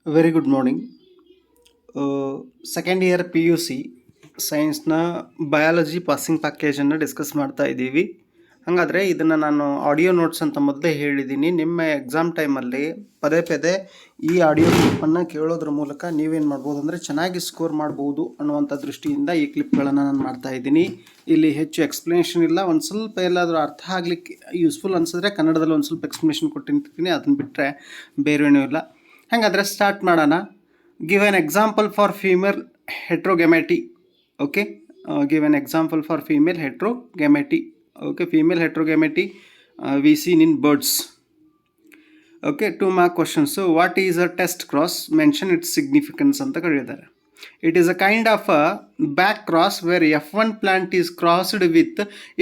Very good morning. Second year P U C ಸೈನ್ಸ್ನ biology passing ಪ್ಯಾಕೇಜನ್ನು discuss ಮಾಡ್ತಾ ಇದ್ದೀವಿ. ಹಾಗಾದರೆ ಇದನ್ನು ನಾನು ಆಡಿಯೋ ನೋಟ್ಸ್ ಅಂತ ಮೊದಲೇ ಹೇಳಿದ್ದೀನಿ. ನಿಮ್ಮ ಎಕ್ಸಾಮ್ ಟೈಮಲ್ಲಿ ಪದೇ ಪದೇ ಈ ಆಡಿಯೋ ಕ್ಲಿಪ್ಪನ್ನು ಕೇಳೋದ್ರ ಮೂಲಕ ನೀವೇನು ಮಾಡ್ಬೋದು ಅಂದರೆ ಚೆನ್ನಾಗಿ ಸ್ಕೋರ್ ಮಾಡ್ಬೋದು ಅನ್ನುವಂಥ ದೃಷ್ಟಿಯಿಂದ ಈ ಕ್ಲಿಪ್ಗಳನ್ನು ನಾನು ಮಾಡ್ತಾ ಇದ್ದೀನಿ. ಇಲ್ಲಿ ಹೆಚ್ಚು ಎಕ್ಸ್ಪ್ಲನೇಷನ್ ಇಲ್ಲ. ಒಂದು ಸ್ವಲ್ಪ ಎಲ್ಲಾದರೂ ಅರ್ಥ ಆಗಲಿಕ್ಕೆ ಯೂಸ್ಫುಲ್ ಅನಿಸಿದ್ರೆ ಕನ್ನಡದಲ್ಲಿ ಒಂದು ಸ್ವಲ್ಪ ಎಕ್ಸ್ಪ್ಲನೇಷನ್ ಕೊಟ್ಟಿರ್ತೀನಿ, ಅದನ್ನು ಬಿಟ್ಟರೆ ಬೇರೇನೂ ಇಲ್ಲ. ಹಾಗಾದರೆ ಸ್ಟಾರ್ಟ್ ಮಾಡೋಣ. Give an example for female heterogamety. Okay, give an example for female heterogamety. Okay, female heterogamety we seen in birds. Okay, 2 mark questions. So what is a test cross? Mention its significance ಅಂತ ಹೇಳಿದ್ದಾರೆ. It is a kind of a back cross where F1 plant is crossed with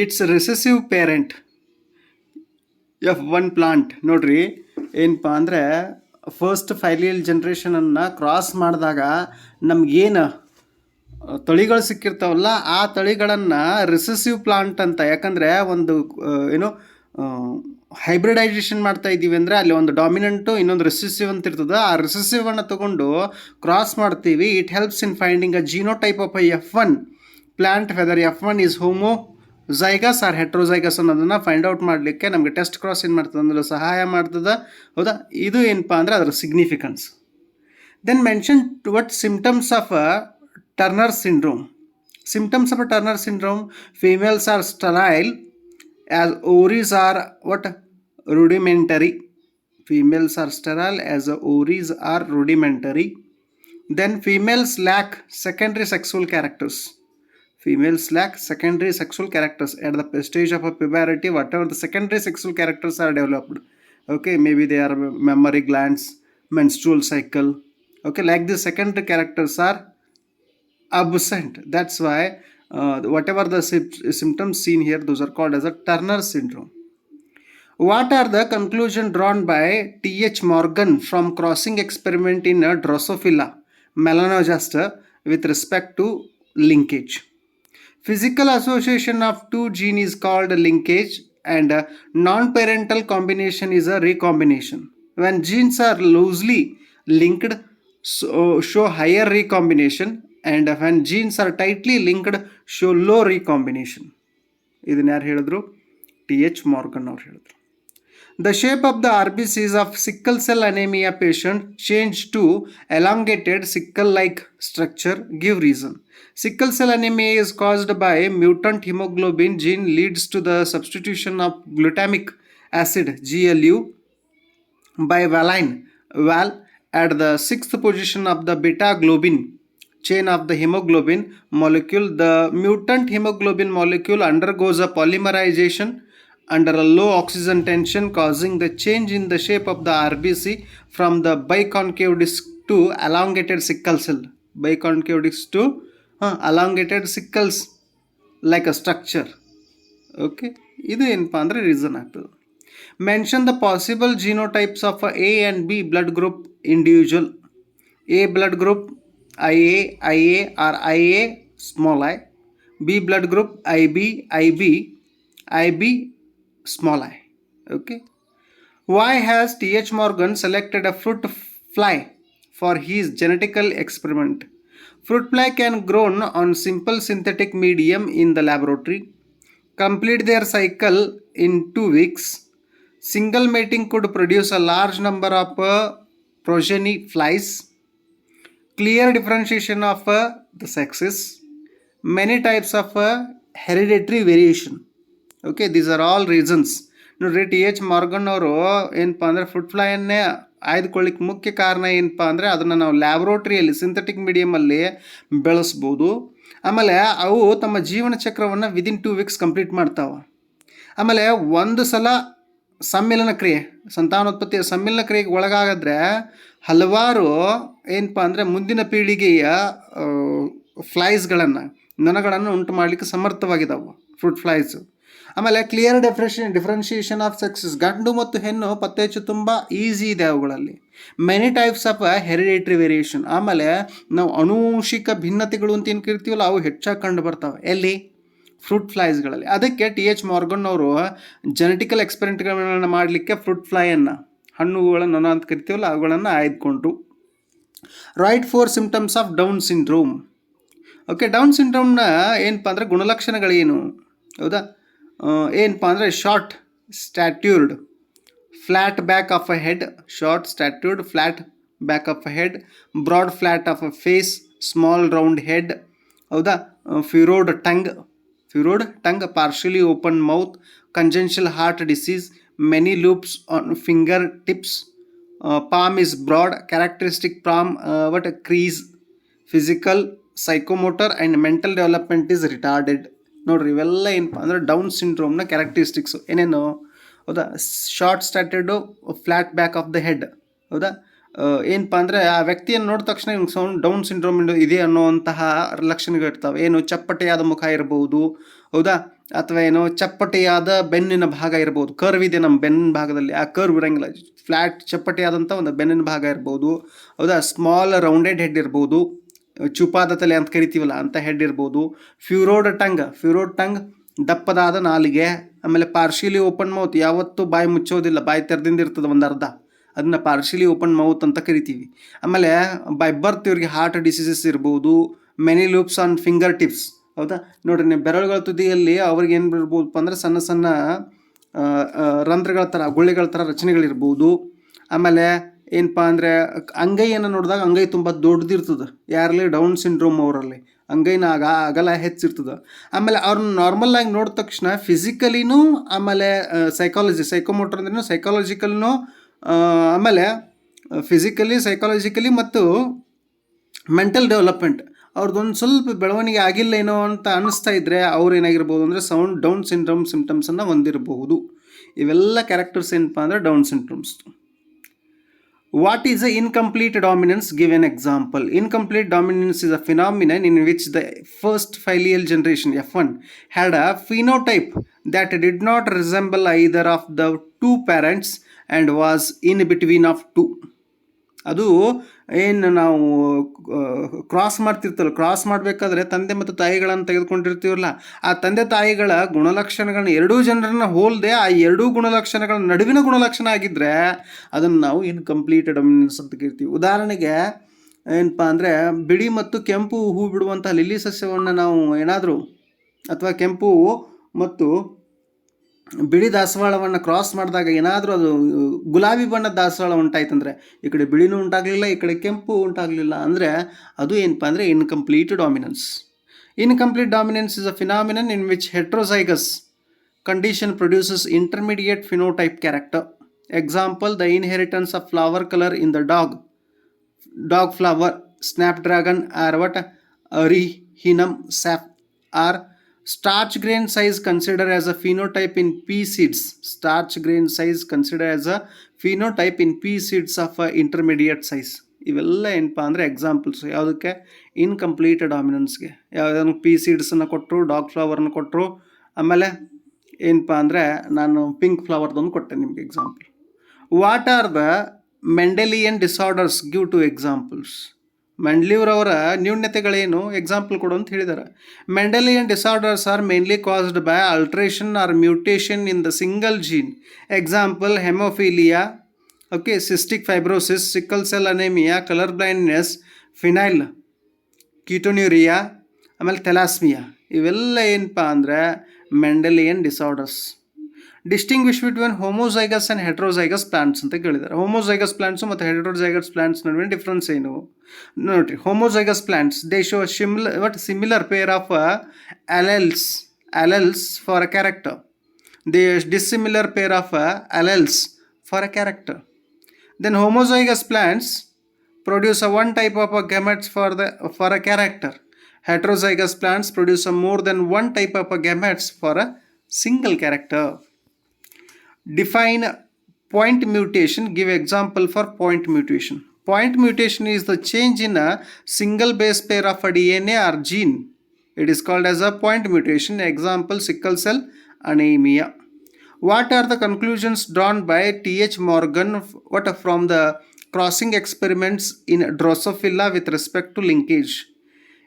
its recessive parent. F1 plant ನೋಡ್ರಿ ಏನಪ್ಪ ಅಂದರೆ first ಫೈಲಿಯಲ್ ಜನ್ರೇಷನನ್ನು cross ಮಾಡಿದಾಗ ನಮಗೇನು ತಳಿಗಳು ಸಿಕ್ಕಿರ್ತಾವಲ್ಲ ಆ ತಳಿಗಳನ್ನು ರಿಸೆಸಿವ್ ಪ್ಲಾಂಟ್ ಅಂತ, ಯಾಕಂದರೆ ಒಂದು ಏನು ಹೈಬ್ರಿಡೈಸೇಷನ್ ಮಾಡ್ತಾ ಇದ್ದೀವಿ ಅಂದರೆ ಅಲ್ಲಿ ಒಂದು ಡಾಮಿನೆಂಟು ಇನ್ನೊಂದು ರಿಸೆಸಿವ್ ಅಂತ ಇರ್ತದೆ. ಆ ರಿಸೆಸಿವನ್ನು ತಗೊಂಡು ಕ್ರಾಸ್ ಮಾಡ್ತೀವಿ. It helps in finding a genotype of F1 plant whether F1 is homozygous or heterozygous ಅನ್ನೋದನ್ನು ಫೈಂಡ್ ಔಟ್ ಮಾಡಲಿಕ್ಕೆ ನಮಗೆ ಟೆಸ್ಟ್ ಕ್ರಾಸ್ ಏನು ಮಾಡ್ತದೆ ಅಂದ್ರೆ ಸಹಾಯ ಮಾಡ್ತದೆ. ಹೌದಾ, ಇದು ಏನಪ್ಪ ಅಂದರೆ ಅದರ significance. Then mention what symptoms of Turner syndrome. Symptoms of Turner syndrome: females are sterile as ovaries are what? Rudimentary. Females are sterile as ovaries are rudimentary. Then females lack secondary sexual characters. Females lack secondary sexual characters at the stage of a puberty. Whatever the secondary sexual characters are developed, okay, maybe they are mammary glands, menstrual cycle, okay, like the secondary characters are absent. That's why whatever the symptoms seen here, those are called as a Turner syndrome. What are the conclusion drawn by T.H. Morgan from crossing experiment in a Drosophila melanogaster with respect to linkage? Physical association of two genes is called linkage, and non-parental combination is a recombination. When genes are loosely linked, show higher recombination, and when genes are tightly linked, show low recombination. ಇದನ್ನ ಯಾರು ಹೇಳಿದ್ರು? T.H. Morgan ಅವರು ಹೇಳಿದ್ರು. The shape of the RBCs of sickle cell anemia patient change to elongated sickle-like structure. Give reason. Sickle cell anemia is caused by mutant hemoglobin gene leads to the substitution of glutamic acid GLU by valine val at the 6th position of the beta globin chain of the hemoglobin molecule. The mutant hemoglobin molecule undergoes a polymerization under a low oxygen tension, causing the change in the shape of the RBC from the biconcave disc to elongated sickle cell. Biconcave disc to elongated sickles like a structure. Okay, ಇದು ಏನಪ್ಪ ಅಂದರೆ reason ಆಗ್ತದೆ. Mention the possible genotypes of A and B blood group individual. A blood group IA or IA small i. B blood group IB small i. Okay. Why has T.H. Morgan selected a fruit fly for his genetical experiment? Fruit fly can grow on simple synthetic medium in the laboratory, complete their cycle in 2 weeks. Single mating could produce a large number of progeny flies. Clear differentiation of the sexes. Many types of hereditary variation. Okay, these are all reasons. ನೋಡಿರಿ, T.H. Morgan ಅವರು ಏನಪ್ಪ ಅಂದರೆ fruit ಫ್ಲೈಯನ್ನೇ ಆಯ್ದುಕೊಳ್ಳಿಕ್ಕೆ ಮುಖ್ಯ ಕಾರಣ ಏನಪ್ಪ ಅಂದರೆ ಅದನ್ನು ನಾವು ಲ್ಯಾಬ್ರೋಟ್ರಿಯಲ್ಲಿ ಸಿಂಥೆಟಿಕ್ ಮೀಡಿಯಮಲ್ಲಿ ಬೆಳೆಸ್ಬೋದು. ಆಮೇಲೆ ಅವು ತಮ್ಮ ಜೀವನ ಚಕ್ರವನ್ನು ವಿದಿನ್ 2 ವೀಕ್ಸ್ ಕಂಪ್ಲೀಟ್ ಮಾಡ್ತಾವೆ. ಆಮೇಲೆ ಒಂದು ಸಲ ಸಮ್ಮಿಲನ ಕ್ರಿಯೆ, ಸಂತಾನೋತ್ಪತ್ತಿಯ ಸಮ್ಮಿಲನ ಕ್ರಿಯೆಗೆ ಒಳಗಾಗಿದ್ರೆ ಹಲವಾರು ಏನಪ್ಪ ಅಂದರೆ ಮುಂದಿನ ಪೀಳಿಗೆಯ ಫ್ಲೈಸ್ಗಳನ್ನು, ನೊಣಗಳನ್ನು ಉಂಟು ಮಾಡಲಿಕ್ಕೆ ಸಮರ್ಥವಾಗಿದ್ದಾವೆ ಫ್ರೂಟ್ ಫ್ಲೈಸು. ಆಮೇಲೆ ಕ್ಲಿಯರ್ ಡಿಫ್ರೆನ್ಷಿಯೇಷನ್ ಆಫ್ ಸೆಕ್ಸಸ್, ಗಂಡು ಮತ್ತು ಹೆಣ್ಣು ಪತ್ತೆ ಹಚ್ಚು ತುಂಬ ಈಸಿ ಇದೆ ಅವುಗಳಲ್ಲಿ. Many types of hereditary variation. ಆಮೇಲೆ ನಾವು ಅನುವಂಶಿಕ ಭಿನ್ನತೆಗಳು ಅಂತ ಏನು ಕರಿತೀವಲ್ಲ ಅವು ಹೆಚ್ಚಾಗಿ ಕಂಡು ಬರ್ತವೆ. ಎಲ್ಲಿ? ಫ್ರೂಟ್ ಫ್ಲೈಸ್ಗಳಲ್ಲಿ. ಅದಕ್ಕೆ T.H. ಮಾರ್ಗನ್ ಅವರು ಜೆನೆಟಿಕಲ್ ಎಕ್ಸ್ಪೆರಿಮೆಂಟ್ಗಳನ್ನು ಮಾಡಲಿಕ್ಕೆ ಫ್ರೂಟ್ ಫ್ಲೈಯನ್ನು, ಹಣ್ಣುಗಳ ನೊಣ ಅಂತ ಕರಿತೀವಲ್ಲ ಅವುಗಳನ್ನು ಆಯ್ದುಕೊಂಡ್ರು. Right 4 symptoms of Down syndrome. Okay, Down ಸಿಂಡ್ರೋಮ್ನ ಏನಪ್ಪ ಅಂದರೆ ಗುಣಲಕ್ಷಣಗಳೇನು? ಹೌದಾ, ಏನಪ್ಪ ಅಂದರೆ short statured, flat back of a head, short statured, flat back of a head, broad flat of a face, small round head. ಹೌದಾ, furrowed tongue, partially open mouth, congenital heart disease, many loops on finger tips, palm is broad, characteristic palm crease, physical, psychomotor and mental development is retarded. ನೋಡ್ರಿ, ಇವೆಲ್ಲ ಏನಪ್ಪ ಅಂದ್ರೆ down ಸಿಂಡ್ರೋಮ್ನ characteristics ಏನೇನು? ಹೌದಾ, short statured, flat back of the head. ಹೌದಾ, ಏನಪ್ಪ ಅಂದರೆ ಆ ವ್ಯಕ್ತಿಯನ್ನು ನೋಡಿದ ತಕ್ಷಣ ಇವ್ನು ಡೌನ್ ಸಿಂಡ್ರೋಮ್ ಇದೆ ಅನ್ನುವಂತಹ ಲಕ್ಷಣಗಳಿರ್ತಾವೆ. ಏನು? ಚಪ್ಪಟೆಯಾದ ಮುಖ ಇರಬಹುದು. ಹೌದಾ, ಅಥವಾ ಏನೋ ಚಪ್ಪಟೆಯಾದ ಬೆನ್ನಿನ ಭಾಗ ಇರ್ಬೋದು. ಕರ್ವ್ ಇದೆ ನಮ್ಮ ಬೆನ್ನಿನ ಭಾಗದಲ್ಲಿ, ಆ ಕರ್ವ್ ಇರಂಗಿಲ್ಲ, ಫ್ಲ್ಯಾಟ್ ಚಪ್ಪಟೆಯಾದಂಥ ಒಂದು ಬೆನ್ನಿನ ಭಾಗ ಇರ್ಬೋದು. ಹೌದಾ, ಸ್ಮಾಲ್ ರೌಂಡೆಡ್ ಹೆಡ್ ಇರ್ಬೋದು, ಚುಪಾದ ತಲೆ ಅಂತ ಕರಿತೀವಲ್ಲ ಅಂತ ಹೆಡ್ ಇರ್ಬೋದು. ಫ್ಯೂರೋಡ್ ಟಂಗ್, ದಪ್ಪದಾದ ನಾಲಿಗೆ. ಆಮೇಲೆ ಪಾರ್ಷಿಯಲಿ ಓಪನ್ ಮೌತ್, ಯಾವತ್ತೂ ಬಾಯಿ ಮುಚ್ಚೋದಿಲ್ಲ, ಬಾಯಿ ತೆರೆದಿಂದ ಇರ್ತದೆ ಒಂದು ಅರ್ಧ, ಅದನ್ನ ಪಾರ್ಷಿಯಲಿ ಓಪನ್ ಮೌತ್ ಅಂತ ಕರಿತೀವಿ. ಆಮೇಲೆ ಬೈ ಬರ್ತ್ ಇವ್ರಿಗೆ ಹಾರ್ಟ್ ಡಿಸೀಸಸ್ ಇರ್ಬೋದು. Many loops on finger tips. ಹೌದಾ, ನೋಡ್ರಿ, ನೀವು ಬೆರಳುಗಳ ತುದಿಯಲ್ಲಿ ಅವ್ರಿಗೆ ಏನು ಇರ್ಬೋದಪ್ಪ ಅಂದರೆ ಸಣ್ಣ ಸಣ್ಣ ರಂಧ್ರಗಳ ಥರ, ಗುಳ್ಳೆಗಳ ಥರ ರಚನೆಗಳಿರ್ಬೋದು. ಆಮೇಲೆ ಏನಪ್ಪ ಅಂದರೆ ಅಂಗೈಯನ್ನು ನೋಡಿದಾಗ ಅಂಗೈ ತುಂಬ ದೊಡ್ಡದಿರ್ತದೆ, ಯಾರಲ್ಲಿ? ಡೌನ್ ಸಿಂಡ್ರೋಮ್ ಅವರಲ್ಲಿ ಅಂಗೈನ ಅಗಲ ಹೆಚ್ಚಿರ್ತದೆ. ಆಮೇಲೆ ಅವ್ರನ್ನ ನಾರ್ಮಲ್ ಆಗಿ ನೋಡಿದ ತಕ್ಷಣ ಫಿಸಿಕಲಿನೂ, ಆಮೇಲೆ ಸೈಕೋಮೋಟರ್ ಅಂದ್ರೂ ಸೈಕಾಲಜಿಕಲ್ನೂ, ಆಮೇಲೆ ಫಿಸಿಕಲಿ, ಸೈಕಾಲಜಿಕಲಿ ಮತ್ತು ಮೆಂಟಲ್ ಡೆವಲಪ್ಮೆಂಟ್ ಅವ್ರದ್ದೊಂದು ಸ್ವಲ್ಪ ಬೆಳವಣಿಗೆ ಆಗಿಲ್ಲ ಏನೋ ಅಂತ ಅನ್ನಿಸ್ತಾ ಇದ್ದರೆ ಅವ್ರು ಏನಾಗಿರ್ಬೋದು ಅಂದರೆ ಡೌನ್ ಸಿಂಡ್ರೋಮ್ ಸಿಂಪ್ಟಮ್ಸನ್ನು ಹೊಂದಿರಬಹುದು. ಇವೆಲ್ಲ ಕ್ಯಾರೆಕ್ಟರ್ಸ್ ಏನಪ್ಪ ಅಂದರೆ down syndromes. What is the incomplete dominance? Give an example. Incomplete dominance is a phenomenon in which the first filial generation, F1, had a phenotype that did not resemble either of the two parents and was in between of two. ಅದು ಏನು ನಾವು cross ಮಾಡ್ತಿರ್ತಲ್ಲ, cross ಮಾಡಬೇಕಾದ್ರೆ ತಂದೆ ಮತ್ತು ತಾಯಿಗಳನ್ನು ತೆಗೆದುಕೊಂಡಿರ್ತೀವಲ್ಲ, ಆ ತಂದೆ ತಾಯಿಗಳ ಗುಣಲಕ್ಷಣಗಳನ್ನ ಎರಡೂ ಜನರನ್ನ ಹೋಲದೆ ಆ ಎರಡೂ ಗುಣಲಕ್ಷಣಗಳ ನಡುವಿನ ಗುಣಲಕ್ಷಣ ಆಗಿದ್ದರೆ ಅದನ್ನು ನಾವು ಇನ್ಕಂಪ್ಲೀಟ್ ಡೊಮಿನೆನ್ಸ್ ಅಂತ ಕರಿತೀವಿ. ಉದಾಹರಣೆಗೆ ಏನಪ್ಪ ಅಂದರೆ ಬಿಳಿ ಮತ್ತು ಕೆಂಪು ಹೂ ಬಿಡುವಂಥ ಲಿಲ್ಲಿ ಸಸ್ಯವನ್ನು ನಾವು ಏನಾದರೂ, ಅಥವಾ ಕೆಂಪು ಮತ್ತು ಬಿಳಿ ದಾಸವಾಳವನ್ನು ಕ್ರಾಸ್ ಮಾಡಿದಾಗ ಏನಾದರೂ ಅದು ಗುಲಾಬಿ ಬಣ್ಣದ ದಾಸವಾಳ ಉಂಟಾಯ್ತಂದರೆ ಈ ಕಡೆ ಬಿಳಿನೂ ಉಂಟಾಗಲಿಲ್ಲ, ಈ ಕಡೆ ಕೆಂಪು ಉಂಟಾಗಲಿಲ್ಲ ಅಂದರೆ ಅದು ಏನಪ್ಪ ಅಂದರೆ incomplete dominance. Incomplete dominance is a phenomenon in which heterozygous condition produces intermediate phenotype character. Example, the inheritance of flower color in the dog flower, snapdragon, or Arihinum sap, or starch grain size considered as a phenotype in pea seeds. Starch grain size considered as a phenotype in pea seeds of intermediate size. ಇವೆಲ್ಲ ಏನಪ್ಪ ಅಂದರೆ examples ಯಾವುದಕ್ಕೆ? Incomplete ಡಾಮಿನೆನ್ಸ್ಗೆ. ಯಾವುದಾದ್ರು P ಸೀಡ್ಸನ್ನು ಕೊಟ್ಟರು, dog ಫ್ಲವರ್ನ ಕೊಟ್ಟರು, ಆಮೇಲೆ ಏನಪ್ಪ ಅಂದರೆ ನಾನು ಪಿಂಕ್ ಫ್ಲವರ್ದೊಂದು ಕೊಟ್ಟೆ ನಿಮಗೆ example. What are the Mendelian disorders? Give two examples. ಮೆಂಡ್ಲಿವ್ರವರ ನ್ಯೂನ್ಯತೆಗಳೇನು? ಎಕ್ಸಾಂಪಲ್ ಕೊಡು ಅಂತ ಹೇಳಿದ್ದಾರೆ. Mendelian disorders are mainly caused by alteration or mutation in the single gene. Example, haemophilia, okay, cystic fibrosis, sickle cell anaemia, colour blindness, phenylketonuria, ಆಮೇಲೆ thalassaemia. ಇವೆಲ್ಲ ಏನಪ್ಪ ಅಂದರೆ Mendelian disorders. Distinguish between homozygous and heterozygous plants ಅಂತ ಕೇಳಿದ್ದಾರೆ. Homozygous plants ಮತ್ತು heterozygous plants ನಡುವಿನ difference ಏನು ನೋಡಿರಿ. Homozygous plants they show similar pair of alleles for a character. They dissimilar pair of alleles for a character. Then homozygous plants produce a one type of gametes for a character. Heterozygous plants produce a more than one type of gametes for a single character. Define point mutation. Give example for point mutation. Point mutation is the change in a single base pair of a DNA or gene. It is called as a point mutation. Example, sickle cell anemia. What are the conclusions drawn by T.H. Morgan from the crossing experiments in Drosophila with respect to linkage?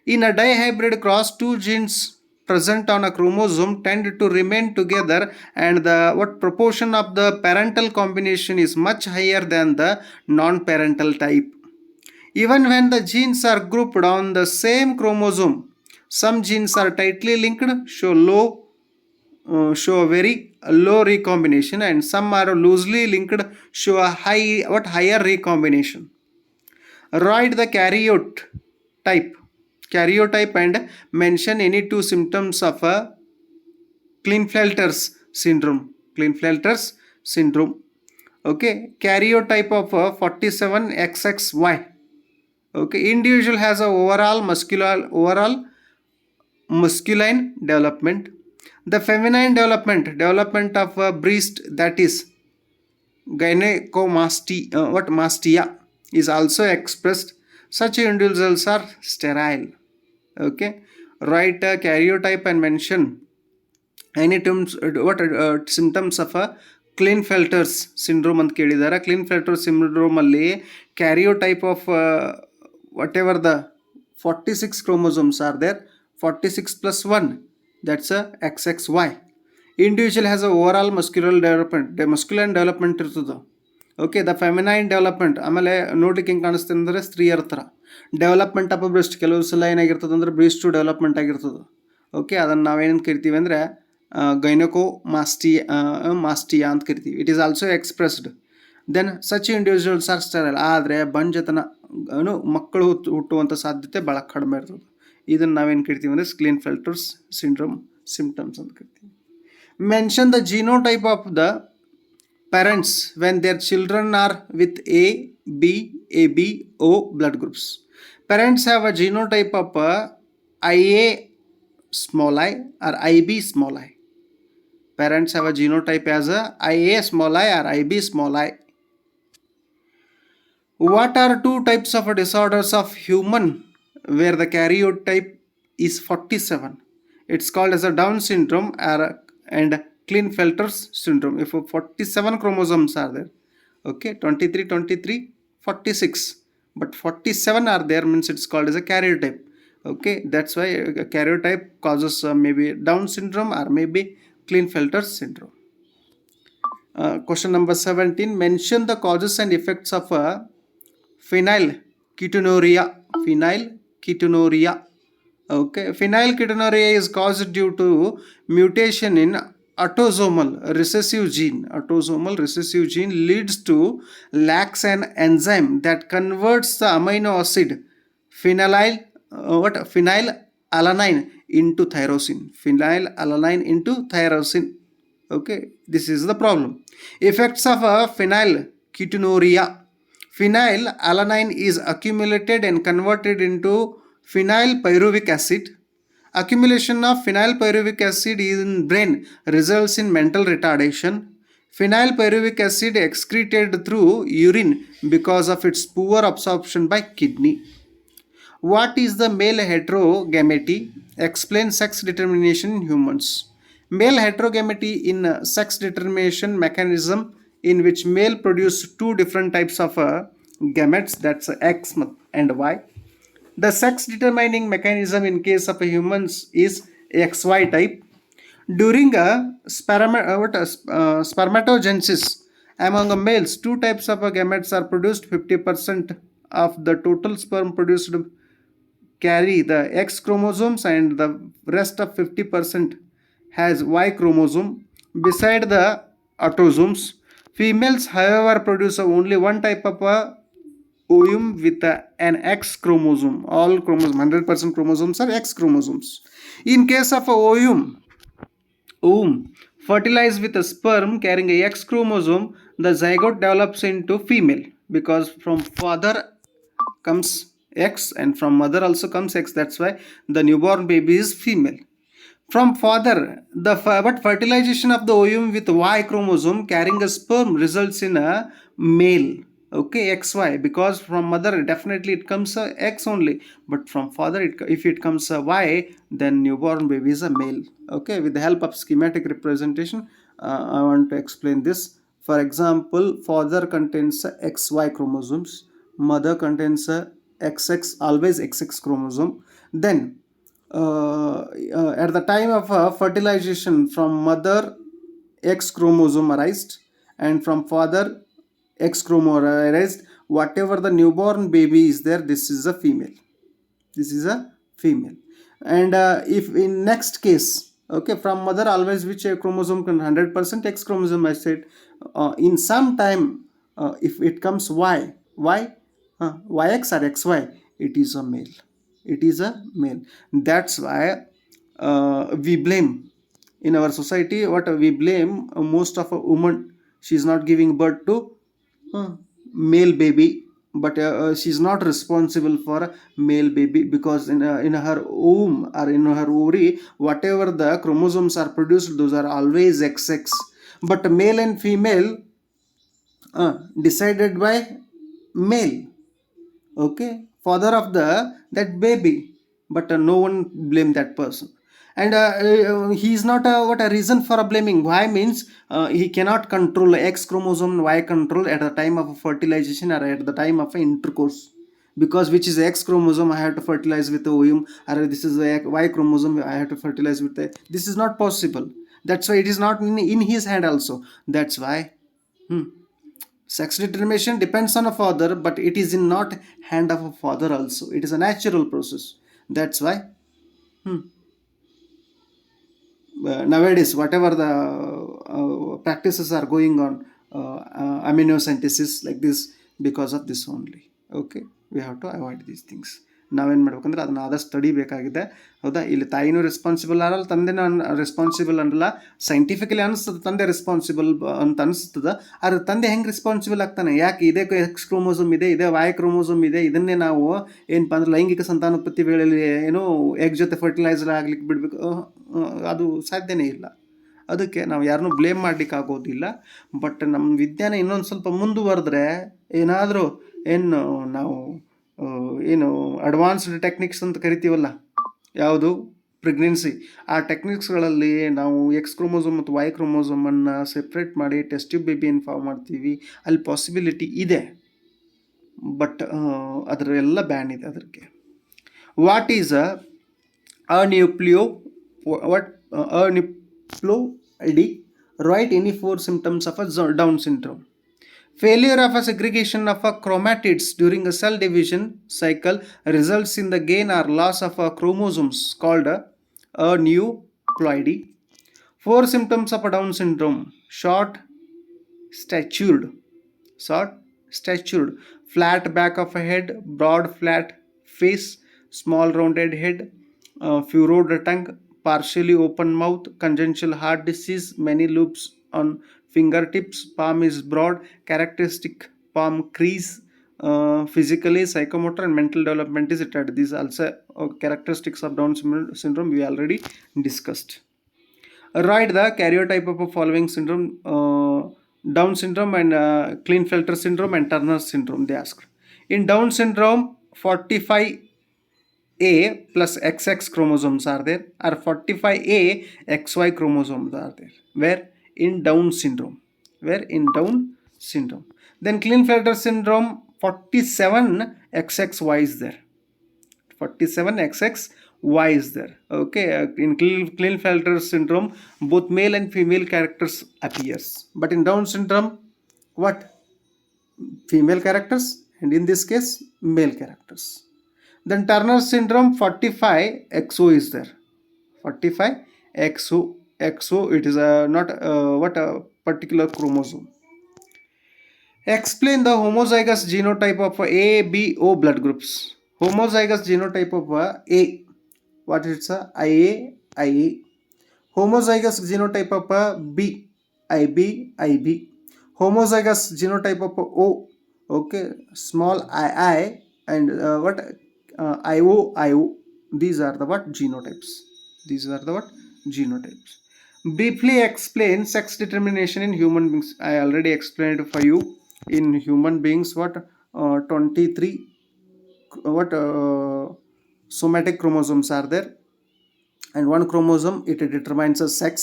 In a dihybrid cross, two genes present on a chromosome tend to remain together, and the proportion of the parental combination is much higher than the non-parental type. Even when the genes are grouped on the same chromosome, some genes are tightly linked, show a very low recombination, and some are loosely linked, show a higher recombination. Write the karyotype and mention any two symptoms of a Klinefelter's syndrome. Klinefelter's syndrome. Okay, karyotype of 47XXY. Okay, individual has a overall masculine development. The feminine development of a breast, that is mastia, is also expressed. Such individuals are sterile. Okay, write a karyotype and mention any terms, symptoms of a Klinefelter's syndrome ಅಂತ ಕೇಳಿದ್ದಾರೆ. Klinefelter syndrome ಅಲ್ಲಿ karyotype of whatever the 46 chromosomes are there, 46 plus 1, that's a XXY. Individual has a overall masculine development ಇರ್ತದೆ. Okay, the feminine development ಆಮೇಲೆ ನೋಡ್ಲಿಕ್ಕೆ ಹೆಂಗೆ ಕಾಣಿಸ್ತದೆ ಅಂದರೆ ಸ್ತ್ರೀಯರ ಥರ ಡೆವಲಪ್ಮೆಂಟ್ ಆಫ್ ಬ್ರೆಸ್ಟ್ ಕೆಲವು ಸಲ ಏನಾಗಿರ್ತದೆ ಅಂದರೆ ಬ್ರೆಸ್ಟ್ ಡೆವಲಪ್ಮೆಂಟ್ ಆಗಿರ್ತದೆ. ಓಕೆ, ಅದನ್ನು ನಾವೇನು ಕರಿತೀವಿ ಅಂದರೆ ಗೈನಕೋ ಮಾಸ್ಟಿಯಾ ಅಂತ ಕರಿತೀವಿ. It is also expressed. Then such individuals are sterile. ಆದರೆ ಬಂಜತನ ಮಕ್ಕಳು ಹುಟ್ಟುವಂಥ ಸಾಧ್ಯತೆ ಭಾಳ ಕಡಿಮೆ ಇರ್ತದೆ. ಇದನ್ನು ನಾವೇನು ಕರಿತೀವಿ ಅಂದರೆ ಕ್ಲೀನ್ಫೆಲ್ಟರ್ಸ್ ಸಿಂಡ್ರೋಮ್ ಸಿಂಪ್ಟಮ್ಸ್ ಅಂತ ಕರಿತೀವಿ. Mention the genotype of the parents when their children are with A, B, AB, O blood groups. Parents have a genotype of IA small I or IB small I. Parents have a genotype as a IA small I or IB small I. What are two types of disorders of human where the karyotype is 47? It's called as a Down syndrome and Klinefelter's syndrome. If 47 chromosomes are there, okay, 23, 46, but 47 are there, means it's called as a karyotype. Okay, that's why a karyotype causes maybe Down syndrome or maybe Klinefelter's syndrome. Question number 17. Mention the causes and effects of phenylketonuria. Okay, phenylketonuria is caused due to mutation in autosomal recessive gene leads to lacks an enzyme that converts the amino acid phenylalanine into tyrosine. Okay, this is the problem. Effects of phenylketonuria. Phenylalanine is accumulated and converted into phenylpyruvic acid. Accumulation of phenylpyruvic acid in brain results in mental retardation. Phenylpyruvic acid excreted through urine because of its poor absorption by kidney. What is the male heterogamety? Explain sex determination in humans. Male heterogamety in sex determination mechanism in which male produce two different types of gametes, that's X and Y. The sex determining mechanism in case of humans is XY type. During spermatogenesis among males, two types of gametes are produced. 50% of the total sperm produced carry the X chromosomes and the rest of 50% has Y chromosome beside the autosomes. Females, however, produce only one type of ovum with an X chromosome. All chromosomes, 100% chromosomes are X chromosomes. In case of a ovum fertilized with a sperm carrying a X chromosome, the zygote develops into female because from father comes X and from mother also comes X. That's why the newborn baby is female. From father, but fertilization of the ovum with Y chromosome carrying a sperm results in a male. Okay, XY, because from mother definitely it comes X only, but from father if it comes Y, then newborn baby is a male. Okay, with the help of schematic representation, I want to explain this. For example, father contains XY chromosomes, mother contains XX, always XX chromosome. Then at the time of fertilization, from mother X chromosome arised and from father X chromosome arised. whatever the newborn baby is there, this is a female. This is a female. And if in next case, okay, from mother always which a chromosome can 100% X chromosome, I said, in some time, if it comes y yx or xy, it is a male. It is a male. That's why we blame in our society, what we blame, most of a woman, she is not giving birth to male baby, but she's not responsible for a male baby, because in her womb or in her ovary, whatever the chromosomes are produced, those are always XX. But male and female decided by male, okay, father of the that baby, but no one blame that person. And he is not a, what a reason for a blaming. Why means he cannot control X chromosome and Y control at the time of fertilization or at the time of intercourse, because which is X chromosome I have to fertilize with the ovum, or this is a Y chromosome I have to fertilize with the, this is not possible. That's why it is not in his hand also. That's why sex determination depends on a father, but it is in not hand of a father also. It is a natural process. That's why nowadays whatever the practices are going on, amniosynthesis like this, because of this only. Okay, we have to avoid these things. ನಾವೇನು ಮಾಡ್ಬೇಕಂದ್ರೆ ಅದನ್ನ ಆದಷ್ಟು ತಡಿಬೇಕಾಗಿದೆ. ಹೌದಾ, ಇಲ್ಲಿ ತಾಯಿನೂ responsible ಆಗಲ್ಲ, ತಂದೆನೂ responsible ಅನ್ನಲ್ಲ. Scientifically ಅನಿಸ್ತದೆ ತಂದೆ ರೆಸ್ಪಾನ್ಸಿಬಲ್ ಅಂತ ಅನಿಸ್ತದೆ, ಆದ್ರೆ ತಂದೆ ಹೆಂಗೆ ರೆಸ್ಪಾನ್ಸಿಬಲ್ ಆಗ್ತಾನೆ? ಯಾಕೆ ಇದೇ ಎಕ್ಸ್ ಕ್ರೋಮೋಸೋಮ್ ಇದೆ, ಇದೇ ವಾಯ್ ಕ್ರೋಮೋಸೋಮ್ ಇದೆ, ಇದನ್ನೇ ನಾವು ಏನಪ್ಪ ಅಂದ್ರೆ ಲೈಂಗಿಕ ಸಂತಾನೋತ್ಪತ್ತಿ ವೇಳೆಯಲ್ಲಿ ಏನೋ ಎಗ್ ಜೊತೆ ಫರ್ಟಿಲೈಸರ್ ಆಗ್ಲಿಕ್ಕೆ ಬಿಡಬೇಕು, ಅದು ಸಾಧ್ಯನೇ ಇಲ್ಲ. ಅದಕ್ಕೆ ನಾವು ಯಾರನ್ನೂ ಬ್ಲೇಮ್ ಮಾಡ್ಲಿಕ್ಕೆ ಆಗೋದಿಲ್ಲ. ಬಟ್ ನಮ್ಮ ವಿಜ್ಞಾನ ಇನ್ನೊಂದು ಸ್ವಲ್ಪ ಮುಂದುವರೆದ್ರೆ ಏನಾದರೂ ಏನು ನಾವು ಏನು ಅಡ್ವಾನ್ಸ್ಡ್ ಟೆಕ್ನಿಕ್ಸ್ ಅಂತ ಕರಿತೀವಲ್ಲ, ಯಾವುದು ಪ್ರೆಗ್ನೆನ್ಸಿ, ಆ ಟೆಕ್ನಿಕ್ಸ್ಗಳಲ್ಲಿ ನಾವು ಎಕ್ಸ್ ಕ್ರೋಮೋಸೋಮ್ ಮತ್ತು ವೈ ಕ್ರೋಮೋಸೋಮನ್ನು ಸೆಪ್ರೇಟ್ ಮಾಡಿ ಟೆಸ್ಟ್ ಟ್ಯೂಬ್ ಬೇಬಿಯನ್ನು ಫಾರ್ಮ್ ಮಾಡ್ತೀವಿ. ಅಲ್ಲಿ ಪಾಸಿಬಿಲಿಟಿ ಇದೆ, ಬಟ್ ಅದರೆಲ್ಲ ಬ್ಯಾನ್ ಇದೆ. ಅದಕ್ಕೆ what is aneuploidy? Write any 4 symptoms of a Down syndrome. Failure of a segregation of a chromatids during a cell division cycle results in the gain or loss of a chromosomes called aneuploidy. 4 symptoms of a Down syndrome: short statured, flat back of a head, broad flat face, small rounded head, furrowed tongue, partially open mouth, congenital heart disease, many loops on fingertips, palm is broad, characteristic palm crease, physically, psychomotor and mental development is retarded. These also characteristics of Down syndrome we already discussed. Write the karyotype of the following syndrome: Down syndrome and Klinefelter syndrome and Turner syndrome. They asked. In Down syndrome, 45A plus XX chromosomes are there, or 45A XY chromosomes are there. Where? In Down syndrome. Then Klinefelter syndrome, 47XXY is there. 47XXY is there. Okay, in Klinefelter syndrome, both male and female characters appears. But in Down syndrome, what? Female characters, and in this case, male characters. Then Turner syndrome, 45XO is there. 45XO. It is not what a particular chromosome. Explain the homozygous genotype of A, B, O blood groups. Homozygous genotype of A. What is it? IA. Homozygous genotype of B. IB. Homozygous genotype of O. Okay, small II and what IO. These are the what genotypes. Briefly explain sex determination in human beings. I already explained for you. In human beings, what 23 somatic chromosomes are there, and one chromosome, it determines a sex.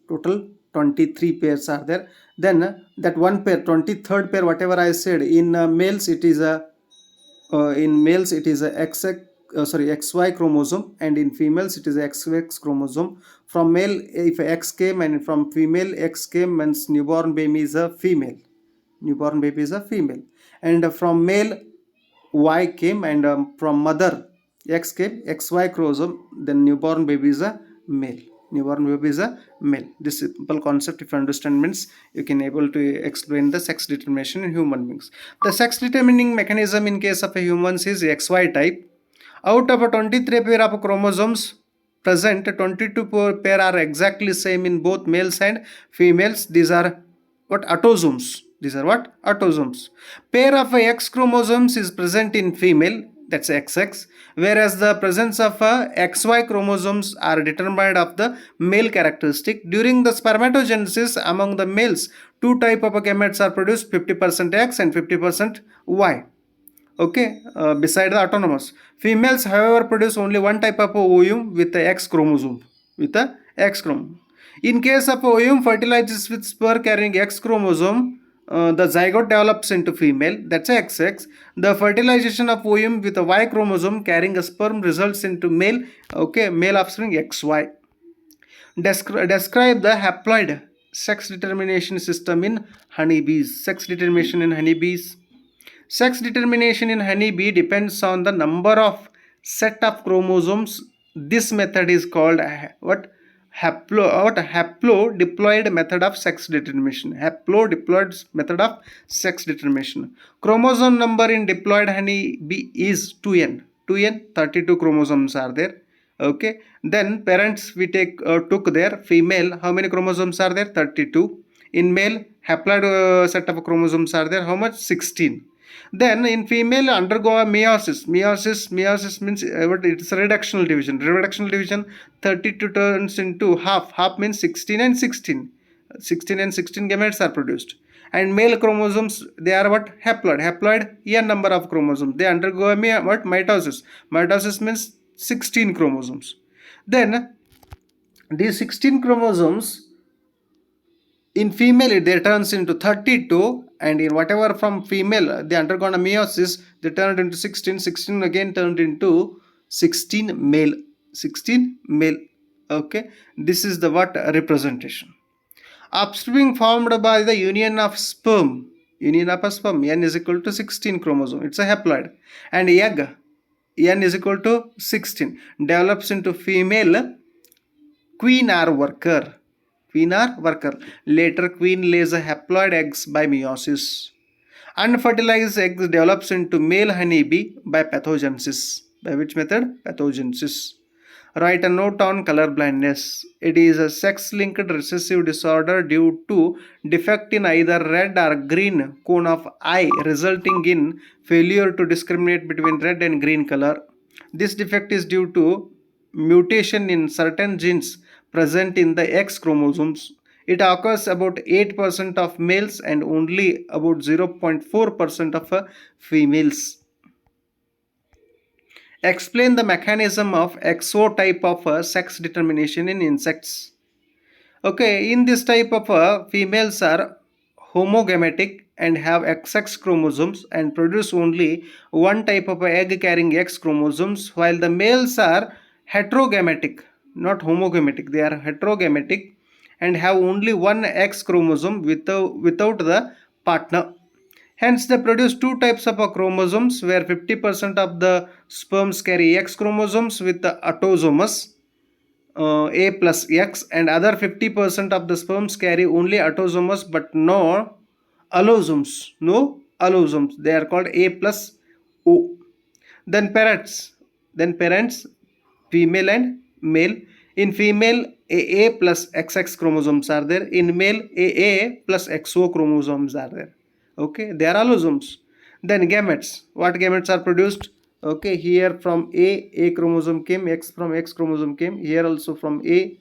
Total 23 pairs are there. Then that one pair, 23rd pair, whatever I said, in males it is a XY chromosome, and in females it is a XX chromosome. From male, if X came, and from female X came, means newborn baby is a female. and from male Y came, and from mother X came, XY chromosome, then newborn baby is a male. Newborn baby is a male. This simple concept, if you understand, means you can able to explain the sex determination in human beings. The sex determining mechanism in case of a humans is XY type. Out of a 23 pair of chromosomes present, 22 pair are exactly same in both males and females. These are what? Autosomes. These are what? Autosomes. Pair of X chromosomes is present in female, that's XX, whereas the presence of XY chromosomes are determined of the male characteristic. During the spermatogenesis among the males, two type of gametes are produced, 50% X and 50% Y. Okay, beside the autonomous. Females, however, produce only one type of ovum with the X chromosome. With the X chromosome. In case of ovum fertilizes with sperm carrying X chromosome, the zygote develops into female, that's XX. The fertilization of ovum with a Y chromosome carrying a sperm results into male, okay, male offspring XY. Describe the haploid sex determination system in honeybees. Sex determination in honeybees. Sex determination in honeybee depends on the number of set of chromosomes. This method is called haplodiploid method of sex determination. Haplodiploid method of sex determination. Chromosome number in diploid honeybee is 2n. 2n, 32 chromosomes are there. Okay. Then parents we took their female. How many chromosomes are there? 32. In male, haploid set of chromosomes are there. How much? 16. Then in female undergo a meiosis. Meiosis means it's a reductional division. Reductional division, 32 turns into half. Half means 16 and 16. 16 and 16 gametes are produced. And male chromosomes, they are what? Haploid. Haploid, n number of chromosomes. They undergo a mitosis. Mitosis means 16 chromosomes. Then these 16 chromosomes in female it turns into 32, and in whatever from female they undergone a meiosis, they turned into 16. 16 again turned into 16 male. 16 male. Okay, this is the what representation. Offspring formed by the union of sperm. Union of a sperm, n is equal to 16 chromosome. It's a haploid. And egg, n is equal to 16, develops into female queen or worker. Queen or worker. Later queen lays a haploid eggs by meiosis. Unfertilized eggs develops into male honeybee by pathogenesis. By which method? Pathogenesis. Write a note on color blindness. It is a sex-linked recessive disorder due to defect in either red or green cone of eye, resulting in failure to discriminate between red and green color. This defect is due to mutation in certain genes present in the X chromosomes. It occurs about 8% of males and only about 0.4% of females. Explain the mechanism of XO type of sex determination in insects. Okay, in this type of females are homogametic and have XX chromosomes and produce only one type of egg carrying X chromosomes, while the males are heterogametic, not homogametic. They are heterogametic and have only one X chromosome without the partner. Hence, they produce two types of chromosomes where 50% of the sperms carry X chromosomes with the autosomus A plus X, and other 50% of the sperms carry only autosomus but no allosomes. No allosomes. They are called A plus O. Then parents, female and male. In female, AA plus XX chromosomes are there. In male, AA plus XO chromosomes are there. Okay, they are allosomes. Then gametes. What gametes are produced? Okay, here from A chromosome came, X from X chromosome came. Here also from A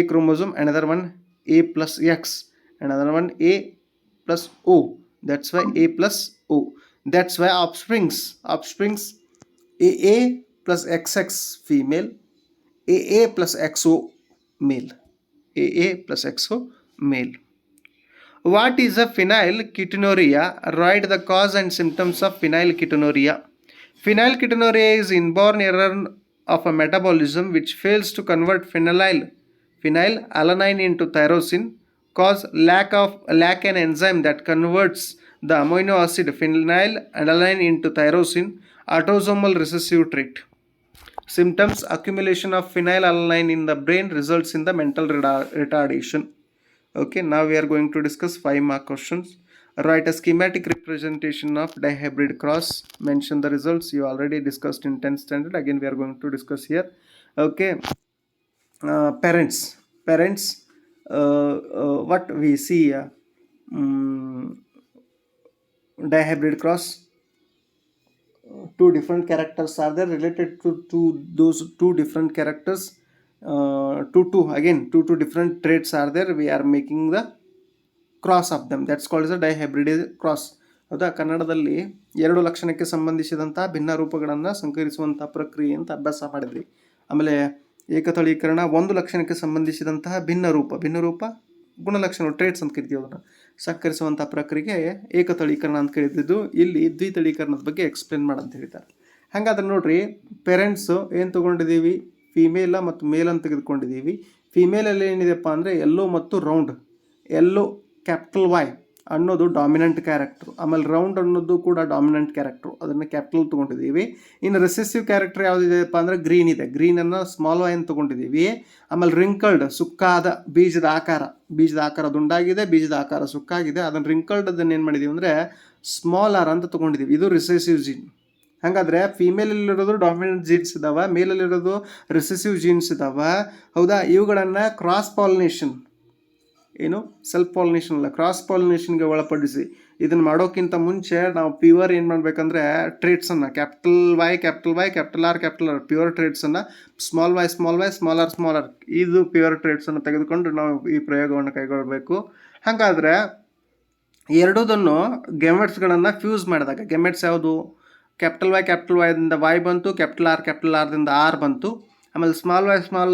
chromosome, another one A plus X, another one A plus O. That's why A plus O. That's why offsprings AA plus XX female, AA plus XO male. AA plus XO male. What is a phenylketonuria? Write the cause and symptoms of phenylketonuria. Phenylketonuria is inborn error of a metabolism which fails to convert phenylalanine into tyrosine, cause lack an enzyme that converts the amino acid phenylalanine into tyrosine, autosomal recessive trait. Symptoms: accumulation of phenylalanine in the brain results in the mental retardation. Okay, now we are going to discuss 5 mark questions. Write a schematic representation of dihybrid cross. Mention the results. You already discussed in 10th standard. Again, we are going to discuss here. Okay, parents. What we see, dihybrid cross. Two different characters are there related to those two different characters. Two different traits are there. We are making the cross of them, that's called is a dihybrid cross. ಹೌದಾ, ಕನ್ನಡದಲ್ಲಿ ಎರಡು ಲಕ್ಷಣಕ್ಕೆ ಸಂಬಂಧಿಸಿದಂಥ ಭಿನ್ನ ರೂಪಗಳನ್ನು ಸಂಕರಿಸುವಂಥ ಪ್ರಕ್ರಿಯೆ ಅಂತ ಅಭ್ಯಾಸ ಮಾಡಿದ್ರಿ. ಆಮೇಲೆ ಏಕತಳೀಕರಣ ಒಂದು ಲಕ್ಷಣಕ್ಕೆ ಸಂಬಂಧಿಸಿದಂತಹ ಭಿನ್ನ ರೂಪ ಗುಣಲಕ್ಷಣ ಟ್ರೇಟ್ಸ್ ಅಂತ ಕರಿತೀವಿ. ಅದನ್ನು ಸಂಕರಿಸುವಂಥ ಪ್ರಕ್ರಿಯೆಗೆ ಏಕತಳೀಕರಣ ಅಂತ ಕರೀತಿದ್ದು. ಇಲ್ಲಿ ದ್ವಿತಳೀಕರಣದ ಬಗ್ಗೆ ಎಕ್ಸ್ಪ್ಲೇನ್ ಮಾಡಂತ ಹೇಳ್ತಾರೆ. ಹಾಗಾದ್ರೆ ನೋಡ್ರಿ, ಪೇರೆಂಟ್ಸು ಏನು ತೊಗೊಂಡಿದ್ದೀವಿ, ಫಿಮೇಲ ಮತ್ತು ಮೇಲ್ ಅಂತ ತೆಗೆದುಕೊಂಡಿದ್ದೀವಿ. ಫಿಮೇಲಲ್ಲಿ ಏನಿದೆಪ್ಪ ಅಂದರೆ ಎಲ್ಲೋ ಮತ್ತು ರೌಂಡ್. ಎಲ್ಲೋ ಕ್ಯಾಪಿಟಲ್ ವೈ ಅನ್ನೋದು ಡಾಮಿನೆಂಟ್ ಕ್ಯಾರೆಕ್ಟ್ರು, ಆಮೇಲೆ ರೌಂಡ್ ಅನ್ನೋದು ಕೂಡ ಡಾಮಿನೆಂಟ್ ಕ್ಯಾರೆಕ್ಟ್ರು, ಅದನ್ನು ಕ್ಯಾಪಿಟಲ್ ತೊಗೊಂಡಿದ್ದೀವಿ. ಇನ್ನು ರೆಸೆಸಿವ್ ಕ್ಯಾರೆಕ್ಟರ್ ಯಾವುದಿದೆಯಪ್ಪ ಅಂದರೆ ಗ್ರೀನ್ ಇದೆ, ಗ್ರೀನನ್ನು ಸ್ಮಾಲ್ ವೈ ಅಂತ ತೊಗೊಂಡಿದ್ದೀವಿ. ಆಮೇಲೆ ರಿಂಕಲ್ಡ್ ಸುಕ್ಕಾದ ಬೀಜದ ಆಕಾರ ದುಂಡಾಗಿದೆ, ಬೀಜದ ಆಕಾರ ಸುಕ್ಕಾಗಿದೆ, ಅದನ್ನು ರಿಂಕಲ್ಡ್ ಅದನ್ನು ಏನು ಮಾಡಿದ್ದೀವಿ ಅಂದರೆ ಸ್ಮಾಲ್ ಆರ್ ಅಂತ ತೊಗೊಂಡಿದ್ದೀವಿ. ಇದು ರಿಸೆಸಿವ್ ಜೀನ್. ಹಾಗಾದರೆ ಫೀಮೇಲಲ್ಲಿರೋದು ಡಾಮಿನೆಂಟ್ ಜೀನ್ಸ್ ಇದ್ದಾವೆ, ಮೇಲಲ್ಲಿರೋದು ರಿಸೆಸಿವ್ ಜೀನ್ಸ್ ಇದ್ದಾವೆ. ಹೌದಾ, ಇವುಗಳನ್ನು ಕ್ರಾಸ್ ಪಾಲಿನೇಷನ್, ಏನು ಸೆಲ್ಫ್ ಪಾಲಿನೇಷನ್ ಅಲ್ಲ, ಕ್ರಾಸ್ ಪಾಲಿನೇಷನ್ಗೆ ಒಳಪಡಿಸಿ. ಇದನ್ನು ಮಾಡೋಕ್ಕಿಂತ ಮುಂಚೆ ನಾವು ಪ್ಯೂರ್ ಏನು ಮಾಡಬೇಕಂದ್ರೆ ಟ್ರೇಟ್ಸನ್ನು capital Y capital R pure ಟ್ರೇಟ್ಸನ್ನು ಸ್ಮಾಲ್ ವೈ ಸ್ಮಾಲ್ ಆರ್ ಇದು ಪ್ಯೂರ್ ಟ್ರೇಟ್ಸನ್ನು ತೆಗೆದುಕೊಂಡು ನಾವು ಈ ಪ್ರಯೋಗವನ್ನು ಕೈಗೊಳ್ಳಬೇಕು. ಹಾಗಾದರೆ ಎರಡೂದನ್ನು ಗೆಮೆಟ್ಸ್ಗಳನ್ನು ಫ್ಯೂಸ್ ಮಾಡಿದಾಗ, ಗೆಮೆಟ್ಸ್ ಯಾವುದು, ಕ್ಯಾಪಿಟಲ್ ವೈದಿಂದ ವೈ ಬಂತು, ಕ್ಯಾಪಿಟಲ್ ಆರ್ದಿಂದ ಆರ್ ಬಂತು, ಆಮೇಲೆ ಸ್ಮಾಲ್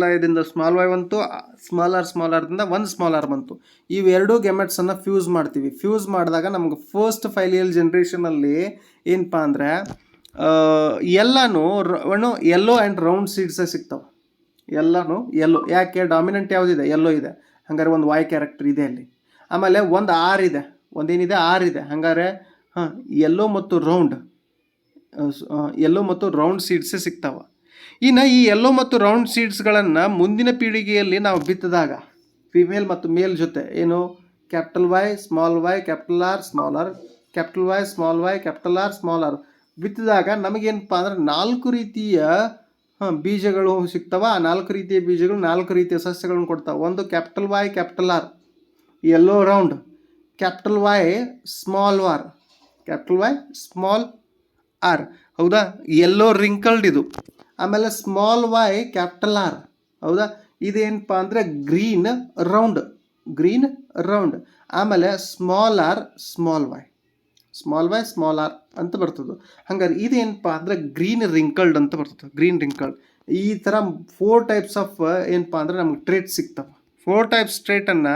ವೈದಿಂದ ಸ್ಮಾಲ್ ವೈ ಬಂತು, ಸ್ಮಾಲ್ ಆರ್ದಿಂದ ಒಂದು ಸ್ಮಾಲ್ ಆರ್ ಬಂತು. ಇವೆರಡೂ ಗೆಮೆಟ್ಸನ್ನು ಫ್ಯೂಸ್ ಮಾಡ್ತೀವಿ. ಫ್ಯೂಸ್ ಮಾಡಿದಾಗ ನಮ್ಗೆ ಫಸ್ಟ್ ಫೈಲಿಯಲ್ ಜನ್ರೇಷನಲ್ಲಿ ಏನಪ್ಪ ಅಂದರೆ ಎಲ್ಲನೂ ಯೆಲ್ಲೋ ಆ್ಯಂಡ್ ರೌಂಡ್ ಸೀಡ್ಸೇ ಸಿಗ್ತವೆ. ಎಲ್ಲನೂ ಯೆಲ್ಲೋ. ಯಾಕೆ? ಡಾಮಿನೆಂಟ್ ಯಾವುದಿದೆ? ಯೆಲ್ಲೋ ಇದೆ. ಹಾಗಾದ್ರೆ ಒಂದು ವೈ ಕ್ಯಾರೆಕ್ಟರ್ ಇದೆ ಅಲ್ಲಿ. ಆಮೇಲೆ ಒಂದು ಆರ್ ಇದೆ, ಆರ್ ಇದೆ. ಹಾಗಾದ್ರೆ ಯೆಲ್ಲೋ ಮತ್ತು ರೌಂಡ್ ಸೀಡ್ಸೇ ಸಿಗ್ತಾವೆ. ಇನ್ನು ಈ ಯೆಲ್ಲೋ ಮತ್ತು ರೌಂಡ್ ಸೀಡ್ಸ್ಗಳನ್ನು ಮುಂದಿನ ಪೀಳಿಗೆಯಲ್ಲಿ ನಾವು ಬಿತ್ತಿದಾಗ ಫಿಮೇಲ್ ಮತ್ತು ಮೇಲ್ ಜೊತೆ ಏನು capital Y capital R small r ಬಿತ್ತಿದಾಗ ನಮಗೇನಪ್ಪ ಅಂದ್ರೆ 4 ರೀತಿಯ ಬೀಜಗಳು ಸಿಗ್ತವೆ. ಆ 4 ರೀತಿಯ ಬೀಜಗಳು 4 ರೀತಿಯ ಸಸ್ಯಗಳನ್ನು ಕೊಡ್ತಾವೆ. ಒಂದು capital Y capital R yellow round, capital Y small R ಹೌದಾ, ಯೆಲ್ಲೋ ರಿಂಕಲ್ಡ್ ಇದು. ಆಮೇಲೆ ಸ್ಮಾಲ್ ವೈ ಕ್ಯಾಪಿಟಲ್ ಆರ್ ಹೌದಾ, ಇದೇನಪ್ಪ ಅಂದರೆ ಗ್ರೀನ್ ರೌಂಡ್. ಆಮೇಲೆ ಸ್ಮಾಲ್ ವೈ ಸ್ಮಾಲ್ ಆರ್ ಅಂತ ಬರ್ತದೆ. ಹಂಗಾರೆ ಇದೇನಪ್ಪ ಅಂದರೆ ಗ್ರೀನ್ ರಿಂಕಲ್ಡ್ ಅಂತ ಬರ್ತದೆ. ಈ ಥರ 4 ಟೈಪ್ಸ್ ಆಫ್ ಏನಪ್ಪ ಅಂದರೆ ನಮ್ಗೆ ಟ್ರೇಟ್ ಸಿಗ್ತವೆ. 4 ಟೈಪ್ಸ್ ಟ್ರೇಟನ್ನು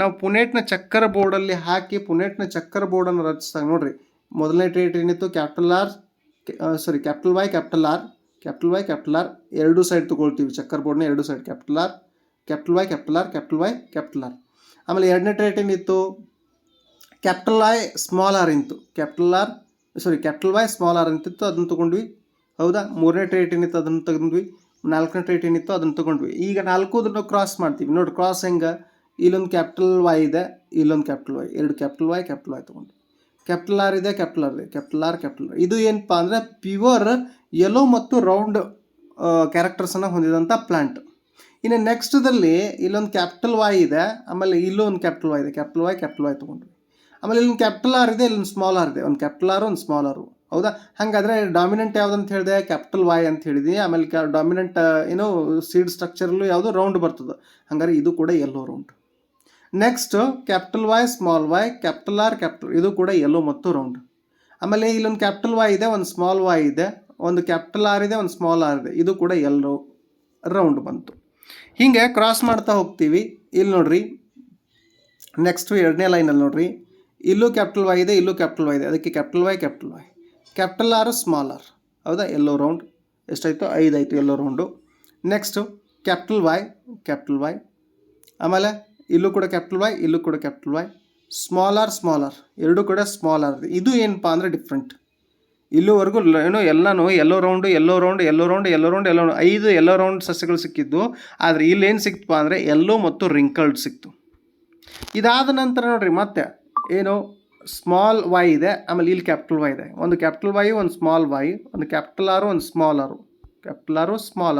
ನಾವು ಪುನೆಟ್ನ ಚಕ್ಕರ ಬೋರ್ಡಲ್ಲಿ ಹಾಕಿ ಪುನೆಟ್ನ ಚಕ್ಕರ ಬೋರ್ಡನ್ನು ರಚಿಸಿದಾಗ ನೋಡ್ರಿ, ಮೊದಲನೇ ಟ್ರೇಟ್ ಏನಿತ್ತು ಕ್ಯಾಪಿಟಲ್ ವೈ ಕ್ಯಾಪಿಟಲ್ ಆರ್ ಎರಡು ಸೈಡ್ ತೊಗೊಳ್ತೀವಿ. ಚಕ್ಕರ್ ಬೋರ್ಡ್ನ ಎರಡು ಸೈಡ್ ಕ್ಯಾಪಿಟಲ್ ಆರ್. ಆಮೇಲೆ ಎರಡನೇ ಟ್ರೇಟ್ ಏನಿತ್ತು ಕ್ಯಾಪಿಟಲ್ ವೈ ಸ್ಮಾಲ್ ಆರ್ ಅಂತಿತ್ತು, ಅದನ್ನು ತೊಗೊಂಡ್ವಿ. ಹೌದಾ, ಮೂರನೇ ಟ್ರೇಟ್ ಏನಿತ್ತು ಅದನ್ನು ತಗೊಂಡ್ವಿ. 4ನೇ ಟ್ರೇಟ್ ಏನಿತ್ತು ಅದನ್ನು ತೊಗೊಂಡ್ವಿ. ಈಗ 4 ಕ್ರಾಸ್ ಮಾಡ್ತೀವಿ. ನೋಡಿ ಕ್ರಾಸ್ ಹೆಂಗೆ, ಇಲ್ಲೊಂದು ಕ್ಯಾಪಿಟಲ್ ವೈ ಇದೆ, ಇಲ್ಲೊಂದು ಕ್ಯಾಪಿಟಲ್ ವೈ, ಎರಡು ಕ್ಯಾಪಿಟಲ್ ವೈ ತೊಗೊಂಡ್ವಿ. ಕ್ಯಾಪಿಟಲ್ ಆರ್ ಇದೆ, ಕ್ಯಾಪಿಟಲ್ ಆರ್. ಇದು ಏನಪ್ಪ ಅಂದರೆ ಪ್ಯೂರ್ ಯೆಲ್ಲೋ ಮತ್ತು ರೌಂಡ್ ಕ್ಯಾರೆಕ್ಟರ್ಸನ್ನು ಹೊಂದಿದಂಥ ಪ್ಲಾಂಟ್. ಇನ್ನು ನೆಕ್ಸ್ಟ್ದಲ್ಲಿ ಇಲ್ಲೊಂದು ಕ್ಯಾಪಿಟಲ್ ವೈ ಇದೆ, ಆಮೇಲೆ ಇಲ್ಲೂ ಒಂದು ಕ್ಯಾಪಿಟಲ್ ವೈ ಇದೆ, ಕ್ಯಾಪಿಟಲ್ ವೈ ತೊಗೊಂಡ್ವಿ. ಆಮೇಲೆ ಇಲ್ಲೊಂದು ಕ್ಯಾಪಿಟಲ್ ಆರ್ ಇದೆ, ಇಲ್ಲೊಂದು ಸ್ಮಾಲ್ ಆರ್ ಇದೆ, ಒಂದು ಕ್ಯಾಪಿಟಲ್ ಆರು ಒಂದು ಸ್ಮಾಲ್ ಆರು. ಹೌದಾ, ಹಾಗಾದರೆ ಡಾಮಿನೆಂಟ್ ಯಾವುದಂತ ಹೇಳಿದೆ? ಕ್ಯಾಪಿಟಲ್ ವೈ ಅಂತ ಹೇಳಿದ್ದೀನಿ. ಆಮೇಲೆ ಡಾಮಿನೆಂಟ್ ಏನೋ ಸೀಡ್ ಸ್ಟ್ರಕ್ಚರಲ್ಲೂ ಯಾವುದು ರೌಂಡ್ ಬರ್ತದೆ. ಹಾಗಾದ್ರೆ ಇದು ಕೂಡ yellow round. Next capital Y small Y capital R ಇದು ಕೂಡ ಯೆಲ್ಲೋ ಮತ್ತು ರೌಂಡ್. ಆಮೇಲೆ ಇಲ್ಲೊಂದು ಕ್ಯಾಪಿಟಲ್ ವೈ ಇದೆ, ಒಂದು ಸ್ಮಾಲ್ ವೈ ಇದೆ, ಒಂದು ಕ್ಯಾಪಿಟಲ್ ಆರ್ ಇದೆ, ಒಂದು ಸ್ಮಾಲ್ ಆರ್ ಇದೆ, ಇದು ಕೂಡ ಯೆಲ್ಲೋ ರೌಂಡ್ ಬಂತು. ಹೀಗೆ ಕ್ರಾಸ್ ಮಾಡ್ತಾ ಹೋಗ್ತೀವಿ. ಇಲ್ಲಿ ನೋಡ್ರಿ, ನೆಕ್ಸ್ಟ್ ಎರಡನೇ ಲೈನಲ್ಲಿ ನೋಡ್ರಿ, ಇಲ್ಲೂ ಕ್ಯಾಪಿಟಲ್ ವೈ ಇದೆ, ಇಲ್ಲೂ ಕ್ಯಾಪಿಟಲ್ ವೈ ಇದೆ, ಅದಕ್ಕೆ capital Y capital R small R. ಹೌದಾ, ಯೆಲ್ಲೋ ರೌಂಡ್ ಎಷ್ಟಾಯಿತು? 5 ಆಯಿತು yellow round. Next capital Y ಆಮೇಲೆ ಇಲ್ಲೂ ಕೂಡ ಕ್ಯಾಪಿಟಲ್ ವೈ, ಇಲ್ಲೂ ಕೂಡ ಕ್ಯಾಪಿಟಲ್ ವೈ, ಸ್ಮಾಲರ್ ಎರಡೂ ಕೂಡ ಸ್ಮಾಲರ್. ಇದು ಏನಪ್ಪ ಅಂದರೆ ಡಿಫ್ರೆಂಟ್. ಇಲ್ಲಿವರೆಗೂ ಏನೋ ಎಲ್ಲನೂ ಎಲ್ಲೋ ರೌಂಡು 5 ಎಲ್ಲೋ ರೌಂಡ್ ಸಸ್ಯಗಳು ಸಿಕ್ಕಿದ್ದು. ಆದರೆ ಇಲ್ಲೇನು ಸಿಕ್ತಪ್ಪ ಅಂದರೆ ಎಲ್ಲೋ ಮತ್ತು ರಿಂಕಲ್ಡ್ ಸಿಕ್ತು. ಇದಾದ ನಂತರ ನೋಡ್ರಿ ಮತ್ತೆ ಏನು ಸ್ಮಾಲ್ ವೈ ಇದೆ, ಆಮೇಲೆ ಇಲ್ಲಿ ಕ್ಯಾಪಿಟಲ್ ವೈ ಇದೆ. ಒಂದು ಕ್ಯಾಪಿಟಲ್ ವೈ, ಒಂದು ಸ್ಮಾಲ್ ವೈ, ಒಂದು ಕ್ಯಾಪಿಟಲ್ ಆರು, ಒಂದು ಸ್ಮಾಲ್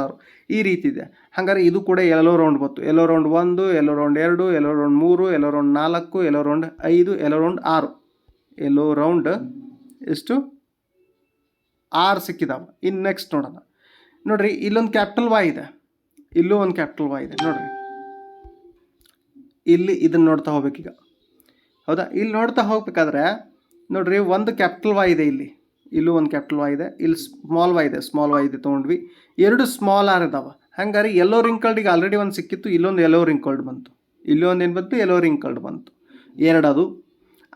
ಆರು ಈ ರೀತಿ ಇದೆ. ಹಾಗಾದ್ರೆ ಇದು ಕೂಡ ಎಲ್ಲೋ ರೌಂಡ್ ಬಂತು. ಎಲ್ಲೋ ರೌಂಡ್ 1, ಎಲ್ಲೋ ರೌಂಡ್ 2, ಎಲ್ಲೋ ರೌಂಡ್ 3, ಎಲ್ಲೋ ರೌಂಡ್ 4, ಎಲ್ಲೋ ರೌಂಡ್ 5, ಎಲ್ಲೋ ರೌಂಡ್ 6. ಎಲ್ಲೋ ರೌಂಡ್ ಎಷ್ಟು 6 ಸಿಕ್ಕಿದಾವ. ಇನ್ನು ನೆಕ್ಸ್ಟ್ ನೋಡೋಣ. ನೋಡ್ರಿ ಇಲ್ಲೊಂದು ಕ್ಯಾಪಿಟಲ್ ವೈ ಇದೆ, ಇಲ್ಲೂ ಒಂದು ಕ್ಯಾಪಿಟಲ್ ವೈ ಇದೆ. ನೋಡ್ರಿ ಇಲ್ಲಿ ಇದನ್ನು ನೋಡ್ತಾ ಹೋಗ್ಬೇಕೀಗ. ಹೌದಾ, ಇಲ್ಲಿ ನೋಡ್ತಾ ಹೋಗ್ಬೇಕಾದ್ರೆ ನೋಡ್ರಿ ಒಂದು ಕ್ಯಾಪಿಟಲ್ ವೈ ಇದೆ, ಇಲ್ಲೂ ಒಂದು ಕ್ಯಾಪಿಟಲ್ ವೈ ಇದೆ, ಇಲ್ಲಿ ಸ್ಮಾಲ್ ವೈ ಇದೆ ತೊಗೊಂಡ್ವಿ. 2 ಸ್ಮಾಲ್ ಆರ್ ಇದಾವೆ. ಹಂಗಾರೆ ಎಲ್ಲೋ ರಿಂಕಲ್ಡಿಗೆ ಆಲ್ರೆಡಿ ಒಂದು ಸಿಕ್ಕಿತ್ತು, ಇಲ್ಲೊಂದು ಎಲ್ಲೋ ರಿಂಕಲ್ಡ್ ಬಂತು, ಇಲ್ಲಿ ಒಂದು ಏನು ಬಂತು ಎಲ್ಲೋ ರಿಂಕಲ್ಡ್ ಬಂತು, 2 ಅದು.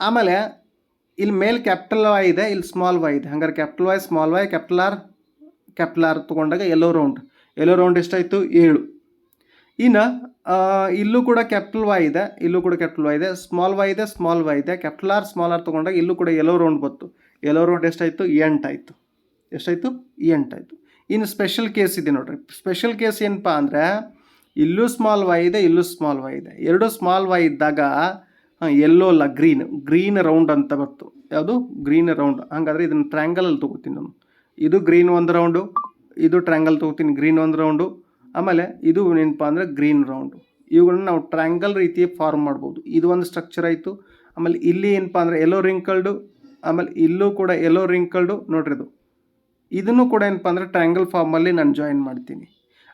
ಆಮೇಲೆ ಇಲ್ಲಿ ಮೇಲೆ ಕ್ಯಾಪಿಟಲ್ ವೈ ಇದೆ, ಇಲ್ಲಿ ಸ್ಮಾಲ್ ವೈ ಇದೆ. ಹಂಗಾರೆ capital Y, small Y, capital R ತೊಗೊಂಡಾಗ ಎಲ್ಲೋ ರೌಂಡ್ ಎಷ್ಟಾಯಿತು 7. ಇನ್ನು ಇಲ್ಲೂ ಕೂಡ ಕ್ಯಾಪಿಟಲ್ ವೈ ಇದೆ, ಸ್ಮಾಲ್ ವೈ ಇದೆ, ಕ್ಯಾಪಿಟಲ್ ಆರ್ ಸ್ಮಾಲ್ ಆರ್ ತೊಗೊಂಡಾಗ ಇಲ್ಲೂ ಕೂಡ ಎಲ್ಲೋ ರೌಂಡ್ ಬಂತು. ಎಲ್ಲೋ ರೌಂಡ್ ಎಷ್ಟಾಯಿತು 8 ಆಯಿತು. ಎಷ್ಟಾಯಿತು 8 ಆಯಿತು. ಇನ್ನು ಸ್ಪೆಷಲ್ ಕೇಸ್ ಇದೆ ನೋಡ್ರಿ. ಸ್ಪೆಷಲ್ ಕೇಸ್ ಏನಪ್ಪ ಅಂದರೆ ಇಲ್ಲೂ ಸ್ಮಾಲ್ ವೈ ಇದೆ, ಇಲ್ಲೂ ಸ್ಮಾಲ್ ವೈ ಇದೆ. 2 ಸ್ಮಾಲ್ ವೈ ಇದ್ದಾಗ ಎಲ್ಲೋ ಅಲ್ಲ ಗ್ರೀನ್ ರೌಂಡ್ ಅಂತ ಬರ್ತು. ಯಾವುದು ಗ್ರೀನ್ ರೌಂಡ್. ಹಾಗಾದರೆ ಇದನ್ನು ಟ್ರ್ಯಾಂಗಲಲ್ಲಿ ತೊಗೋತೀನಿ ನಾನು. ಇದು ಗ್ರೀನ್ ಒಂದು ರೌಂಡು, ಇದು ಟ್ರ್ಯಾಂಗಲ್ ತೊಗೋತೀನಿ ಗ್ರೀನ್ ಒಂದು ರೌಂಡು, ಆಮೇಲೆ ಇದು ಏನಪ್ಪ ಅಂದರೆ ಗ್ರೀನ್ ರೌಂಡು. ಇವುಗಳನ್ನ ನಾವು ಟ್ರ್ಯಾಂಗಲ್ ರೀತಿ ಫಾರ್ಮ್ ಮಾಡ್ಬೋದು. ಇದು ಒಂದು ಸ್ಟ್ರಕ್ಚರ್ ಆಯಿತು. ಆಮೇಲೆ ಇಲ್ಲಿ ಏನಪ್ಪ ಅಂದರೆ ಎಲ್ಲೋ ರಿಂಕಲ್ಡು, ಆಮೇಲೆ ಇಲ್ಲೂ ಕೂಡ ಎಲ್ಲೋ ರಿಂಕಲ್ಡು. ನೋಡ್ರಿ ಇದನ್ನು ಕೂಡ ಏನಪ್ಪ ಅಂದರೆ ಟ್ರ್ಯಾಂಗಲ್ ಫಾರ್ಮಲ್ಲಿ ನಾನು ಜಾಯಿನ್ ಮಾಡ್ತೀನಿ.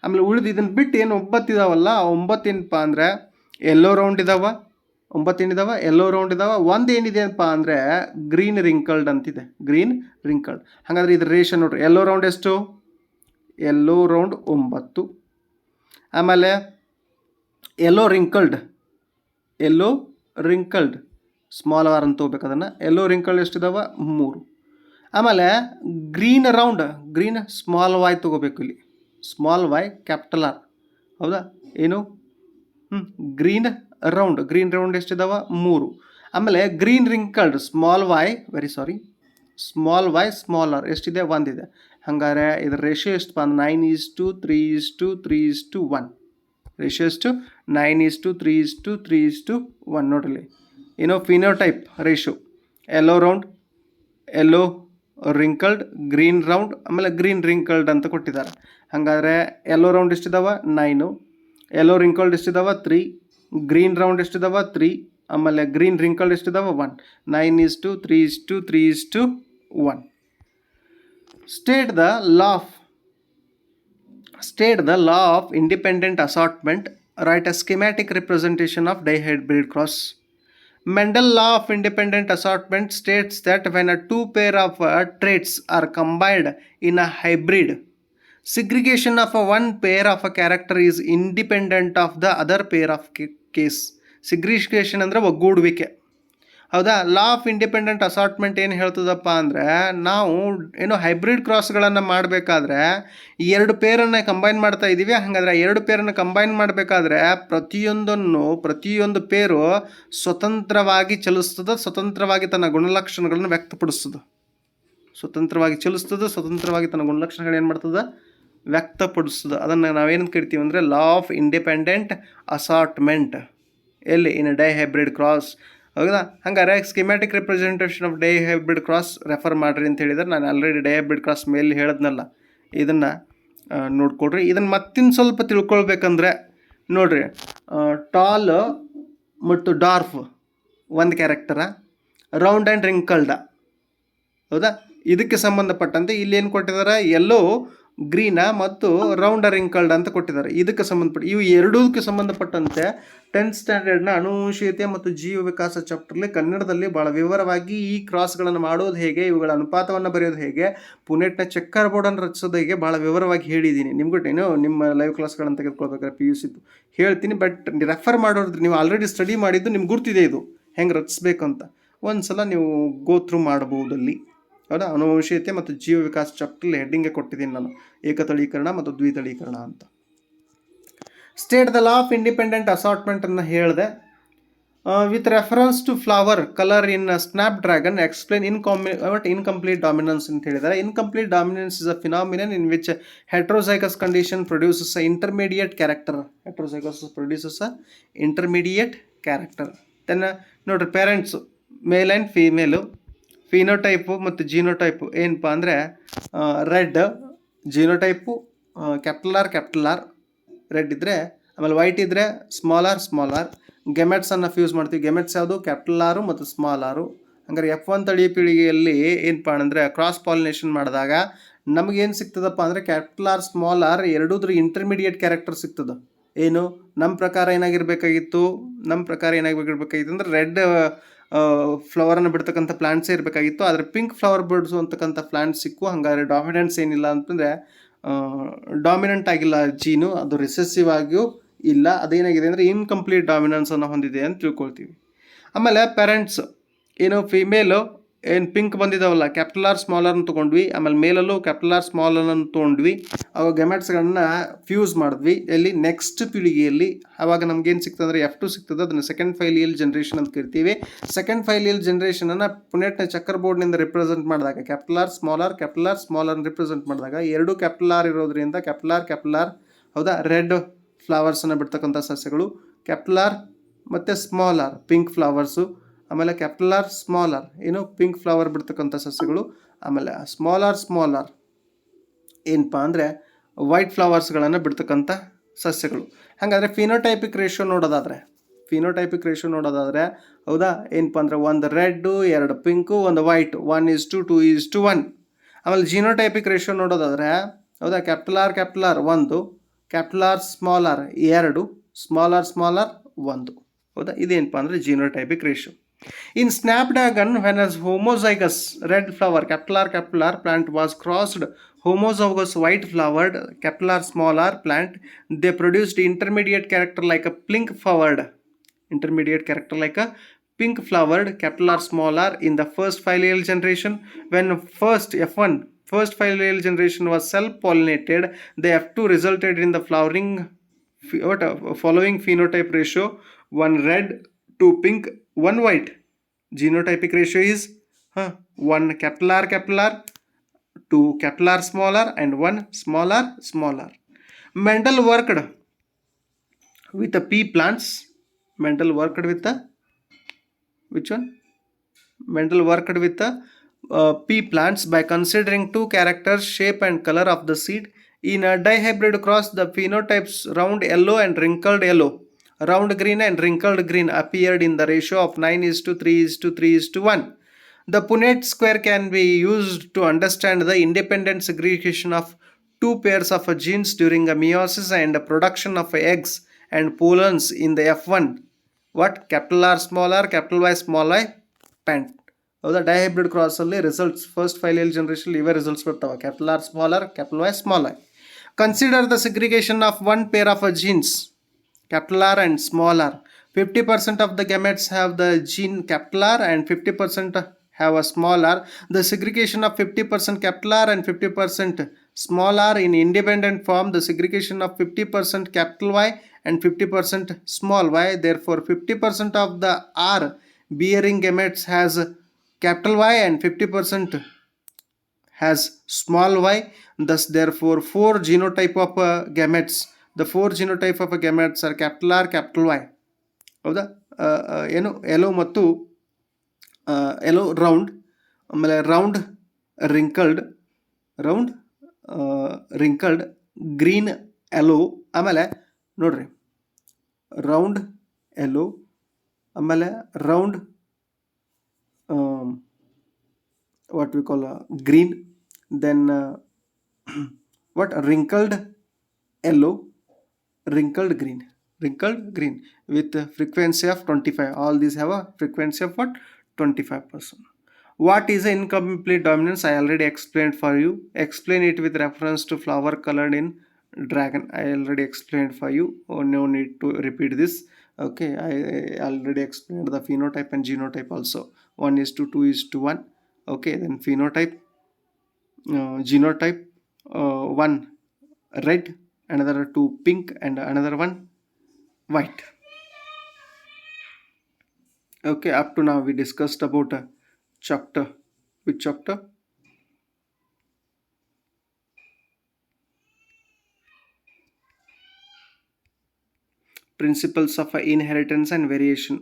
ಆಮೇಲೆ ಉಳಿದು ಇದನ್ನು ಬಿಟ್ಟು ಏನು 9 ಇದಾವಲ್ಲ, ಆ 9 ಏನಪ್ಪ ಅಂದರೆ ಎಲ್ಲೋ ರೌಂಡ್ ಇದಾವೆ. 9 ಏನಿದಾವೆ ಎಲ್ಲೋ ರೌಂಡ್ ಇದಾವೆ. ಒಂದು ಏನಿದೆಯಪ್ಪ ಅಂದರೆ ಗ್ರೀನ್ ರಿಂಕಲ್ಡ್ ಅಂತಿದೆ, ಗ್ರೀನ್ ರಿಂಕಲ್ಡ್. ಹಾಗಾದರೆ ಇದ್ರ ರೇಷನ್ ನೋಡ್ರಿ. ಎಲ್ಲೋ ರೌಂಡ್ ಎಷ್ಟು? ಎಲ್ಲೋ ರೌಂಡ್ 9. ಆಮೇಲೆ ಎಲ್ಲೋ ರಿಂಕಲ್ಡ್ ಸ್ಮಾಲ್ ಆರ್ ಅಂತ ಹೋಗ್ಬೇಕು ಅದನ್ನು. ಎಲ್ಲೋ ರಿಂಕಲ್ಡ್ ಎಷ್ಟಿದಾವೆ 3. ಆಮೇಲೆ ಗ್ರೀನ್ ಸ್ಮಾಲ್ ವೈ ತೊಗೋಬೇಕು. ಇಲ್ಲಿ ಸ್ಮಾಲ್ ವೈ ಕ್ಯಾಪಿಟಲ್ ಆರ್. ಹೌದಾ, ಏನು ಗ್ರೀನ್ ರೌಂಡ್ ಎಷ್ಟಿದಾವೆ 3. ಆಮೇಲೆ green wrinkled small Y small R ಎಷ್ಟಿದೆ 1 ಇದೆ. ಹಾಗಾದ್ರೆ ಇದರ ರೇಷಿಯೋ ಎಷ್ಟಪ್ಪ ಅಂದ್ರೆ 9:3:3:1. ರೇಷಿಯೋ ಎಷ್ಟು 9:3:3:1. ನೋಡ್ರಿ ಏನೋ ಫಿನೋಟೈಪ್ ರೇಷಿಯೋ. ಎಲ್ಲೋ ರಿಂಕಲ್ಡ್, ಗ್ರೀನ್ ರೌಂಡ್, ಆಮೇಲೆ ಗ್ರೀನ್ ರಿಂಕಲ್ಡ್ ಅಂತ ಕೊಟ್ಟಿದ್ದಾರೆ. ಹಾಗಾದರೆ ಎಲ್ಲೋ ರೌಂಡ್ ಎಷ್ಟಿದಾವೆ 9, ಎಲ್ಲೋ ರಿಂಕಲ್ಡ್ ಎಷ್ಟಿದಾವೆ 3, ಗ್ರೀನ್ ರೌಂಡ್ ಎಷ್ಟಿದಾವೆ 3, ಆಮೇಲೆ green wrinkled ಎಷ್ಟಿದಾವೆ 1. 9:3:3:1. State the law of independent assortment. Write a schematic representation of dihybrid cross. Mendel law of independent assortment states that when a 2 pair of traits are combined in a hybrid, segregation of a 1 pair of a character is independent of the other pair of case. Segregation ಅಂದರೆ ಒಗ್ಗೂಡುವಿಕೆ. ಹೌದಾ, ಲಾ of independent assortment ಏನು ಹೇಳ್ತದಪ್ಪ ಅಂದರೆ ನಾವು ಏನೋ hybrid ಕ್ರಾಸ್ಗಳನ್ನು ಮಾಡಬೇಕಾದ್ರೆ 2 ಪೇರನ್ನು combine ಮಾಡ್ತಾ ಇದ್ದೀವಿ. ಹಾಗಾದರೆ 2 ಪೇರನ್ನು ಕಂಬೈನ್ ಮಾಡಬೇಕಾದ್ರೆ ಪ್ರತಿಯೊಂದು ಪೇರು ಸ್ವತಂತ್ರವಾಗಿ ಚಲಿಸ್ತದೆ, ಸ್ವತಂತ್ರವಾಗಿ ತನ್ನ ಗುಣಲಕ್ಷಣಗಳನ್ನು ವ್ಯಕ್ತಪಡಿಸ್ತದೆ. ಸ್ವತಂತ್ರವಾಗಿ ತನ್ನ ಗುಣಲಕ್ಷಣಗಳು ಏನು ಮಾಡ್ತದೆ ವ್ಯಕ್ತಪಡಿಸ್ತದೆ. ಅದನ್ನು ನಾವೇನು ಕರಿತೀವಿ ಅಂದರೆ ಲಾ ಆಫ್ ಇಂಡಿಪೆಂಡೆಂಟ್ ಅಸಾರ್ಟ್ಮೆಂಟ್. ಎಲ್ಲಿ ಇನ್ ಡೈಹೈಬ್ರಿಡ್ ಕ್ರಾಸ್. ಹೌದಾ, ಹಂಗಾರೆ schematic representation of dihybrid cross refer ಮಾಡಿರಿ ಅಂತ ಹೇಳಿದರೆ ನಾನು ಆಲ್ರೆಡಿ ಡೈಹೈಬ್ರಿಡ್ ಕ್ರಾಸ್ ಮೇಲೆ ಹೇಳಿದ್ನಲ್ಲ, ಇದನ್ನು ನೋಡ್ಕೊಳ್ರಿ. ಇದನ್ನು ಮತ್ತಿನ್ನು ಸ್ವಲ್ಪ ತಿಳ್ಕೊಳ್ಬೇಕಂದ್ರೆ ನೋಡ್ರಿ, ಟಾಲ್ ಮತ್ತು ಡಾರ್ಫ್ ಒಂದು ಕ್ಯಾರೆಕ್ಟರ, ರೌಂಡ್ ಆ್ಯಂಡ್ ರಿಂಕಲ್ಡ. ಹೌದಾ, ಇದಕ್ಕೆ ಸಂಬಂಧಪಟ್ಟಂತೆ ಇಲ್ಲಿ ಏನು ಕೊಟ್ಟಿದ್ದಾರೆ ಎಲ್ಲೋ ಗ್ರೀನ ಮತ್ತು ರೌಂಡ್ ರಿಂಕಲ್ಡ್ ಅಂತ ಕೊಟ್ಟಿದ್ದಾರೆ. ಇದಕ್ಕೆ ಸಂಬಂಧಪಟ್ಟ ಇವು ಎರಡೂಕ್ಕೆ ಸಂಬಂಧಪಟ್ಟಂತೆ 10th ಸ್ಟ್ಯಾಂಡರ್ಡ್ನ ಅನುವಂಶೀಯತೆ ಮತ್ತು ಜೀವ ವಿಕಾಸ ಚಾಪ್ಟರ್ಲಿ ಕನ್ನಡದಲ್ಲಿ ಭಾಳ ವಿವರವಾಗಿ ಈ ಕ್ರಾಸ್ಗಳನ್ನು ಮಾಡೋದು ಹೇಗೆ, ಇವುಗಳ ಅನುಪಾತವನ್ನು ಬರೆಯೋದು ಹೇಗೆ, ಪುನೆಟ್ನ ಚೆಕ್ಕರ್ ಬೋರ್ಡನ್ನು ರಚಿಸೋದು ಹೇಗೆ ಭಾಳ ವಿವರವಾಗಿ ಹೇಳಿದ್ದೀನಿ. ನಿಮ್ಗೂ ನಿಮ್ಮ ಲೈವ್ ಕ್ಲಾಸ್ಗಳನ್ನು ತೆಗೆದುಕೊಳ್ಬೇಕಾದ್ರೆ PUC ಹೇಳ್ತೀನಿ. ಬಟ್ ರೆಫರ್ ಮಾಡೋದ್ರೆ ನೀವು ಆಲ್ರೆಡಿ ಸ್ಟಡಿ ಮಾಡಿದ್ದು ನಿಮ್ಗೆ ಗುರ್ತಿದೆ ಇದು ಹೆಂಗೆ ರಚಿಸ್ಬೇಕು ಅಂತ. ಒಂದು ಸಲ ನೀವು ಗೋ ಥ್ರೂ ಮಾಡ್ಬೋದಲ್ಲಿ. ಹೌದಾ, ಅನುವಂಶೀಯತೆ ಮತ್ತು ಜೀವ ವಿಕಾಸ ಚಾಪ್ಟರ್ಲಿ ಹೆಡ್ಡಿಂಗ್ಗೆ ಕೊಟ್ಟಿದ್ದೀನಿ ನಾನು, ಏಕತಳೀಕರಣ ಮತ್ತು ದ್ವಿತಳೀಕರಣ ಅಂತ. State the law of independent ಅಸಾರ್ಟ್ಮೆಂಟನ್ನು ಹೇಳಿದೆ. With reference to flower color in Snapdragon, explain incomplete dominance ಅಂತ ಹೇಳಿದ್ದಾರೆ. Incomplete dominance is a phenomenon in which heterozygous condition produces a intermediate character. Heterozygous produces a intermediate character. Then ನೋಡ್ರಿ parents male and female, ಫಿನೋಟೈಪು ಮತ್ತು ಜೀನೋಟೈಪು ಏನಪ್ಪ ಅಂದರೆ red ಜೀನೋಟೈಪು capital R red ಇದ್ದರೆ, ಆಮೇಲೆ white ಇದ್ದರೆ small R ಗೆಮೆಟ್ಸನ್ನು fuse ಮಾಡ್ತೀವಿ. Gametes ಯಾವುದು? Capital ಆರು ಮತ್ತು ಸ್ಮಾಲ್ ಆರು. ಹಂಗಾರೆ F1 ತಳಿ ಪೀಳಿಗೆಯಲ್ಲಿ ಏನಪ್ಪ ಅಂದರೆ ಕ್ರಾಸ್ ಪಾಲಿನೇಷನ್ ಮಾಡಿದಾಗ ನಮಗೇನು ಸಿಗ್ತದಪ್ಪ ಅಂದರೆ ಕ್ಯಾಪಿಟಲ್ ಆರ್ ಸ್ಮಾಲ್ ಆರ್ ಎರಡೂದ್ರ ಇಂಟರ್ಮೀಡಿಯೇಟ್ ಕ್ಯಾರೆಕ್ಟರ್ ಸಿಗ್ತದೆ. ಏನು ನಮ್ಮ ಪ್ರಕಾರ ಏನಾಗಿರಬೇಕಾಗಿತ್ತು ಅಂದರೆ ರೆಡ್ ಫ್ಲವರನ್ನು ಬಿಡ್ತಕ್ಕಂಥ ಪ್ಲಾಂಟ್ಸೇ ಇರಬೇಕಾಗಿತ್ತು. ಆದರೆ ಪಿಂಕ್ ಫ್ಲವರ್ ಬಿಡಿಸುವಂತಕ್ಕಂಥ ಪ್ಲಾಂಟ್ಸ್ ಸಿಕ್ಕು. ಹಂಗಾದ್ರೆ ಡಾಮಿನೆನ್ಸ್ ಏನಿಲ್ಲ ಅಂತಂದರೆ ಡಾಮಿನೆಂಟ್ ಆಗಿಲ್ಲ ಜೀನು, ಅದು ರಿಸೆಸಿವ್ ಆಗಿಯೂ ಇಲ್ಲ. ಅದೇನಾಗಿದೆ ಅಂದರೆ ಇನ್ಕಂಪ್ಲೀಟ್ ಡಾಮಿನೆನ್ಸನ್ನು ಹೊಂದಿದೆ ಅಂತ ತಿಳ್ಕೊಳ್ತೀವಿ. ಆಮೇಲೆ ಪೇರೆಂಟ್ಸ್ ಏನು ಫಿಮೇಲು ಏನು ಪಿಂಕ್ ಬಂದಿದ್ದಾವಲ್ಲ ಕ್ಯಾಪಿಟಲ್ ಆರ್ ಸ್ಮಾಲ್ ಆರ್ನ ತೊಗೊಂಡ್ವಿ. ಆಮೇಲೆ ಮೇಲಲ್ಲೂ ಕ್ಯಾಪಿಟಲ್ ಆರ್ ಸ್ಮಾಲ್ ಅನ್ನು ತೊಗೊಂಡ್ವಿ. ಅವಾಗ ಗೆಮೆಟ್ಸ್ಗಳನ್ನ ಫ್ಯೂಸ್ ಮಾಡಿದ್ವಿ ಎಲ್ಲಿ ನೆಕ್ಸ್ಟ್ ಪೀಳಿಗೆಯಲ್ಲಿ. ಆವಾಗ ನಮ್ಗೇನು ಸಿಗ್ತದೆ ಅಂದರೆ F2 ಸಿಗ್ತದೆ. ಅದನ್ನು ಸೆಕೆಂಡ್ ಫೈಲಿಯಲ್ ಜನ್ರೇಷನ್ ಅಂತ ಕರಿತೀವಿ. ಸೆಕೆಂಡ್ ಫೈಲಿಯಲ್ ಜನ್ರೇಷನನ್ನು ಪುನೆಟ್ನ ಚಕ್ಕರ್ ಬೋರ್ಡ್ನಿಂದ ರಿಪ್ರೆಸೆಂಟ್ ಮಾಡಿದಾಗ capital R small R represent ಮಾಡಿದಾಗ ಎರಡು ಕ್ಯಾಪಿಟಲ್ ಆರ್ ಇರೋದ್ರಿಂದ ಕ್ಯಾಪಿಟಲ್ ಆರ್ ಹೌದಾ ರೆಡ್ ಫ್ಲವರ್ಸನ್ನು ಬಿಡ್ತಕ್ಕಂಥ ಸಸ್ಯಗಳು, ಕ್ಯಾಪಿಟಲ್ ಆರ್ ಮತ್ತು ಸ್ಮಾಲ್ ಆರ್ ಪಿಂಕ್ ಫ್ಲವರ್ಸು, ಆಮೇಲೆ ಕ್ಯಾಪಿಟಲ್ ಆರ್ ಸ್ಮಾಲ್ ಆರ್ ಏನು ಪಿಂಕ್ ಫ್ಲವರ್ ಬಿಡ್ತಕ್ಕಂಥ ಸಸ್ಯಗಳು, ಆಮೇಲೆ ಸ್ಮಾಲ್ ಆರ್ ಏನಪ್ಪ ಅಂದರೆ ವೈಟ್ ಫ್ಲವರ್ಸ್ಗಳನ್ನು ಬಿಡ್ತಕ್ಕಂಥ ಸಸ್ಯಗಳು. ಹಾಗಾದರೆ ಫಿನೋಟೈಪಿಕ್ ರೇಷಿಯೋ ನೋಡೋದಾದರೆ ಹೌದಾ ಏನಪ್ಪ ಅಂದರೆ ಒಂದು ರೆಡ್ಡು, ಎರಡು ಪಿಂಕು, ಒಂದು ವೈಟ್, 1:2:1. ಆಮೇಲೆ ಜಿನೋಟೈಪಿಕ್ ರೇಷಿಯೋ ನೋಡೋದಾದರೆ ಹೌದಾ capital R 1, capital R small R 2, small R 1. ಹೌದಾ ಇದೇನಪ್ಪ ಅಂದರೆ genotypic ratio. In Snapdragon, when a homozygous red flower capital R plant was crossed homozygous white flowered capital R small r plant, they produced intermediate character like a pink flowered capital R small r in the first filial generation. When first filial generation was self-pollinated, the F2 resulted in the following phenotype ratio: 1 red, 2 pink, 1 white. Genotypic ratio is 1 capital R, 2 capital R small r, and 1 small r. Mendel worked with the pea plants. Mendel worked with the pea plants by considering two characters, shape and color of the seed. In a dihybrid cross, the phenotypes round yellow and wrinkled yellow, round green and wrinkled green appeared in the ratio of 9:3:3:1. The Punnett square can be used to understand the independent segregation of two pairs of genes during a meiosis and production of eggs and pollens in the F1. Capital R small r, capital Y small I pant. ಹೌದಾ dihybrid ಕ್ರಾಸಲ್ಲಿ results first filial generation ಇವೇ results ಬರ್ತಾವೆ, capital R small R, capital Y small I. Consider the segregation of one pair of genes, capital R and small r. 50% of the gametes have the gene capital R and 50% have a small r. The segregation of 50% capital R and 50% small r in independent form the segregation of 50% capital Y and 50% small y. Therefore, 50% of the R bearing gametes has capital Y and 50% has small y. Thus, therefore, 4 genotype of gametes. The 4 genotype of gametes are capital R, capital Y. ಹೌದಾ ಏನು ಎಲೋ ಮತ್ತು ಎಲೋ round, ಆಮೇಲೆ round wrinkled green ಎಲೋ, ಆಮೇಲೆ ನೋಡ್ರಿ round ಎಲೋ, ಆಮೇಲೆ round what we call green, then wrinkled yellow, wrinkled green with a frequency of 25. All these have a frequency of 25%. What is an incomplete dominance? I already explained for you. Explain it with reference to flower colored in dragon. I already explained for you. No need to repeat this. Okay, I already explained the phenotype and genotype also. 1:2:1. Okay, then phenotype, genotype, 1 red, another 2 pink, and another 1 white. Okay, up to now we discussed about a chapter. Which chapter? Principles of inheritance and variation.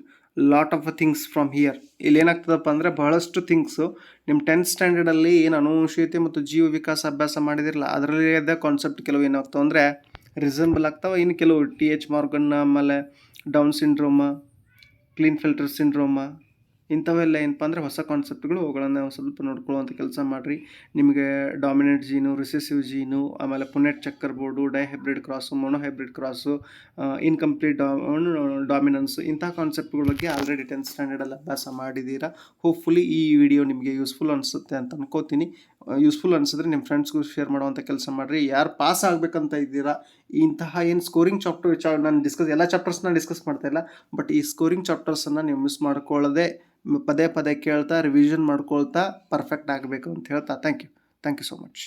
Lot of things from here. ಇಲ್ಲಿ ಏನಾಗ್ತದಪ್ಪ ಅಂದರೆ ಬಹಳಷ್ಟು things ನಿಮ್ಮ 10th ಸ್ಟ್ಯಾಂಡರ್ಡಲ್ಲಿ ಏನು ಅನುವಂಶೀಯತೆ ಮತ್ತು ಜೀವ ವಿಕಾಸ ಅಭ್ಯಾಸ ಮಾಡಿದಿರಲ್ಲ ಅದರಲ್ಲೇ ಕಾನ್ಸೆಪ್ಟ್ ಕೆಲವು ಏನಾಗ್ತಾವೆ ಅಂದರೆ ರಿಸಂಬಲ್ ಆಗ್ತಾವೆ. ಇನ್ನು ಕೆಲವು ಟಿ ಎಚ್ ಮಾರ್ಗನ್, ಆಮೇಲೆ ಡೌನ್ ಸಿಂಡ್ರೋಮ, ಕ್ಲೀನ್ ಫಿಲ್ಟರ್ ಸಿಂಡ್ರೋಮ, ಇಂಥವೆಲ್ಲ ಏನಪ್ಪ ಅಂದರೆ ಹೊಸ ಕಾನ್ಸೆಪ್ಟ್ಗಳು, ಅವುಗಳನ್ನು ಸ್ವಲ್ಪ ನೋಡ್ಕೊಳ್ಳುವಂಥ ಕೆಲಸ ಮಾಡಿರಿ. ನಿಮಗೆ ಡಾಮಿನೆಂಟ್ ಜೀನು, ರಿಸೆಸಿವ್ ಜೀನು, ಆಮೇಲೆ Punnett checkerboard, dihybrid cross, monohybrid cross, incomplete dominance, ಇಂಥ ಕಾನ್ಸೆಪ್ಟ್ಗಳ ಬಗ್ಗೆ ಆಲ್ರೆಡಿ 10th ಸ್ಟ್ಯಾಂಡರ್ಡಲ್ಲಿ ಅಭ್ಯಾಸ ಮಾಡಿದ್ದೀರಾ. ಹೋಪ್ಫುಲಿ ಈ ವಿಡಿಯೋ ನಿಮಗೆ ಯೂಸ್ಫುಲ್ ಅನಿಸುತ್ತೆ ಅಂತ ಅನ್ಕೋತೀನಿ. ಯೂಸ್ಫುಲ್ ಅನಿಸಿದ್ರೆ ನಿಮ್ಮ ಫ್ರೆಂಡ್ಸ್ಗೂ ಶೇರ್ ಮಾಡುವಂಥ ಕೆಲಸ ಮಾಡಿರಿ. ಯಾರು ಪಾಸ್ ಆಗಬೇಕಂತ ಇದ್ದೀರಾ, ಇಂತಹ ಏನು ಸ್ಕೋರಿಂಗ್ ನಾನು ಎಲ್ಲ ಚಾಪ್ಟರ್ಸ್ನ ಡಿಸ್ಕಸ್ ಮಾಡ್ತಾ ಇಲ್ಲ, ಬಟ್ ಈ ಸ್ಕೋರಿಂಗ್ ಚಾಪ್ಟರ್ಸನ್ನು ನೀವು ಮಿಸ್ ಮಾಡ್ಕೊಳ್ಳದೆ ಪದೇ ಪದೇ ಕೇಳ್ತಾ ರಿವಿಷನ್ ಮಾಡ್ಕೊಳ್ತಾ ಪರ್ಫೆಕ್ಟ್ ಆಗಬೇಕು ಅಂತ ಹೇಳ್ತಾ ಥ್ಯಾಂಕ್ ಯು ಸೊ ಮಚ್.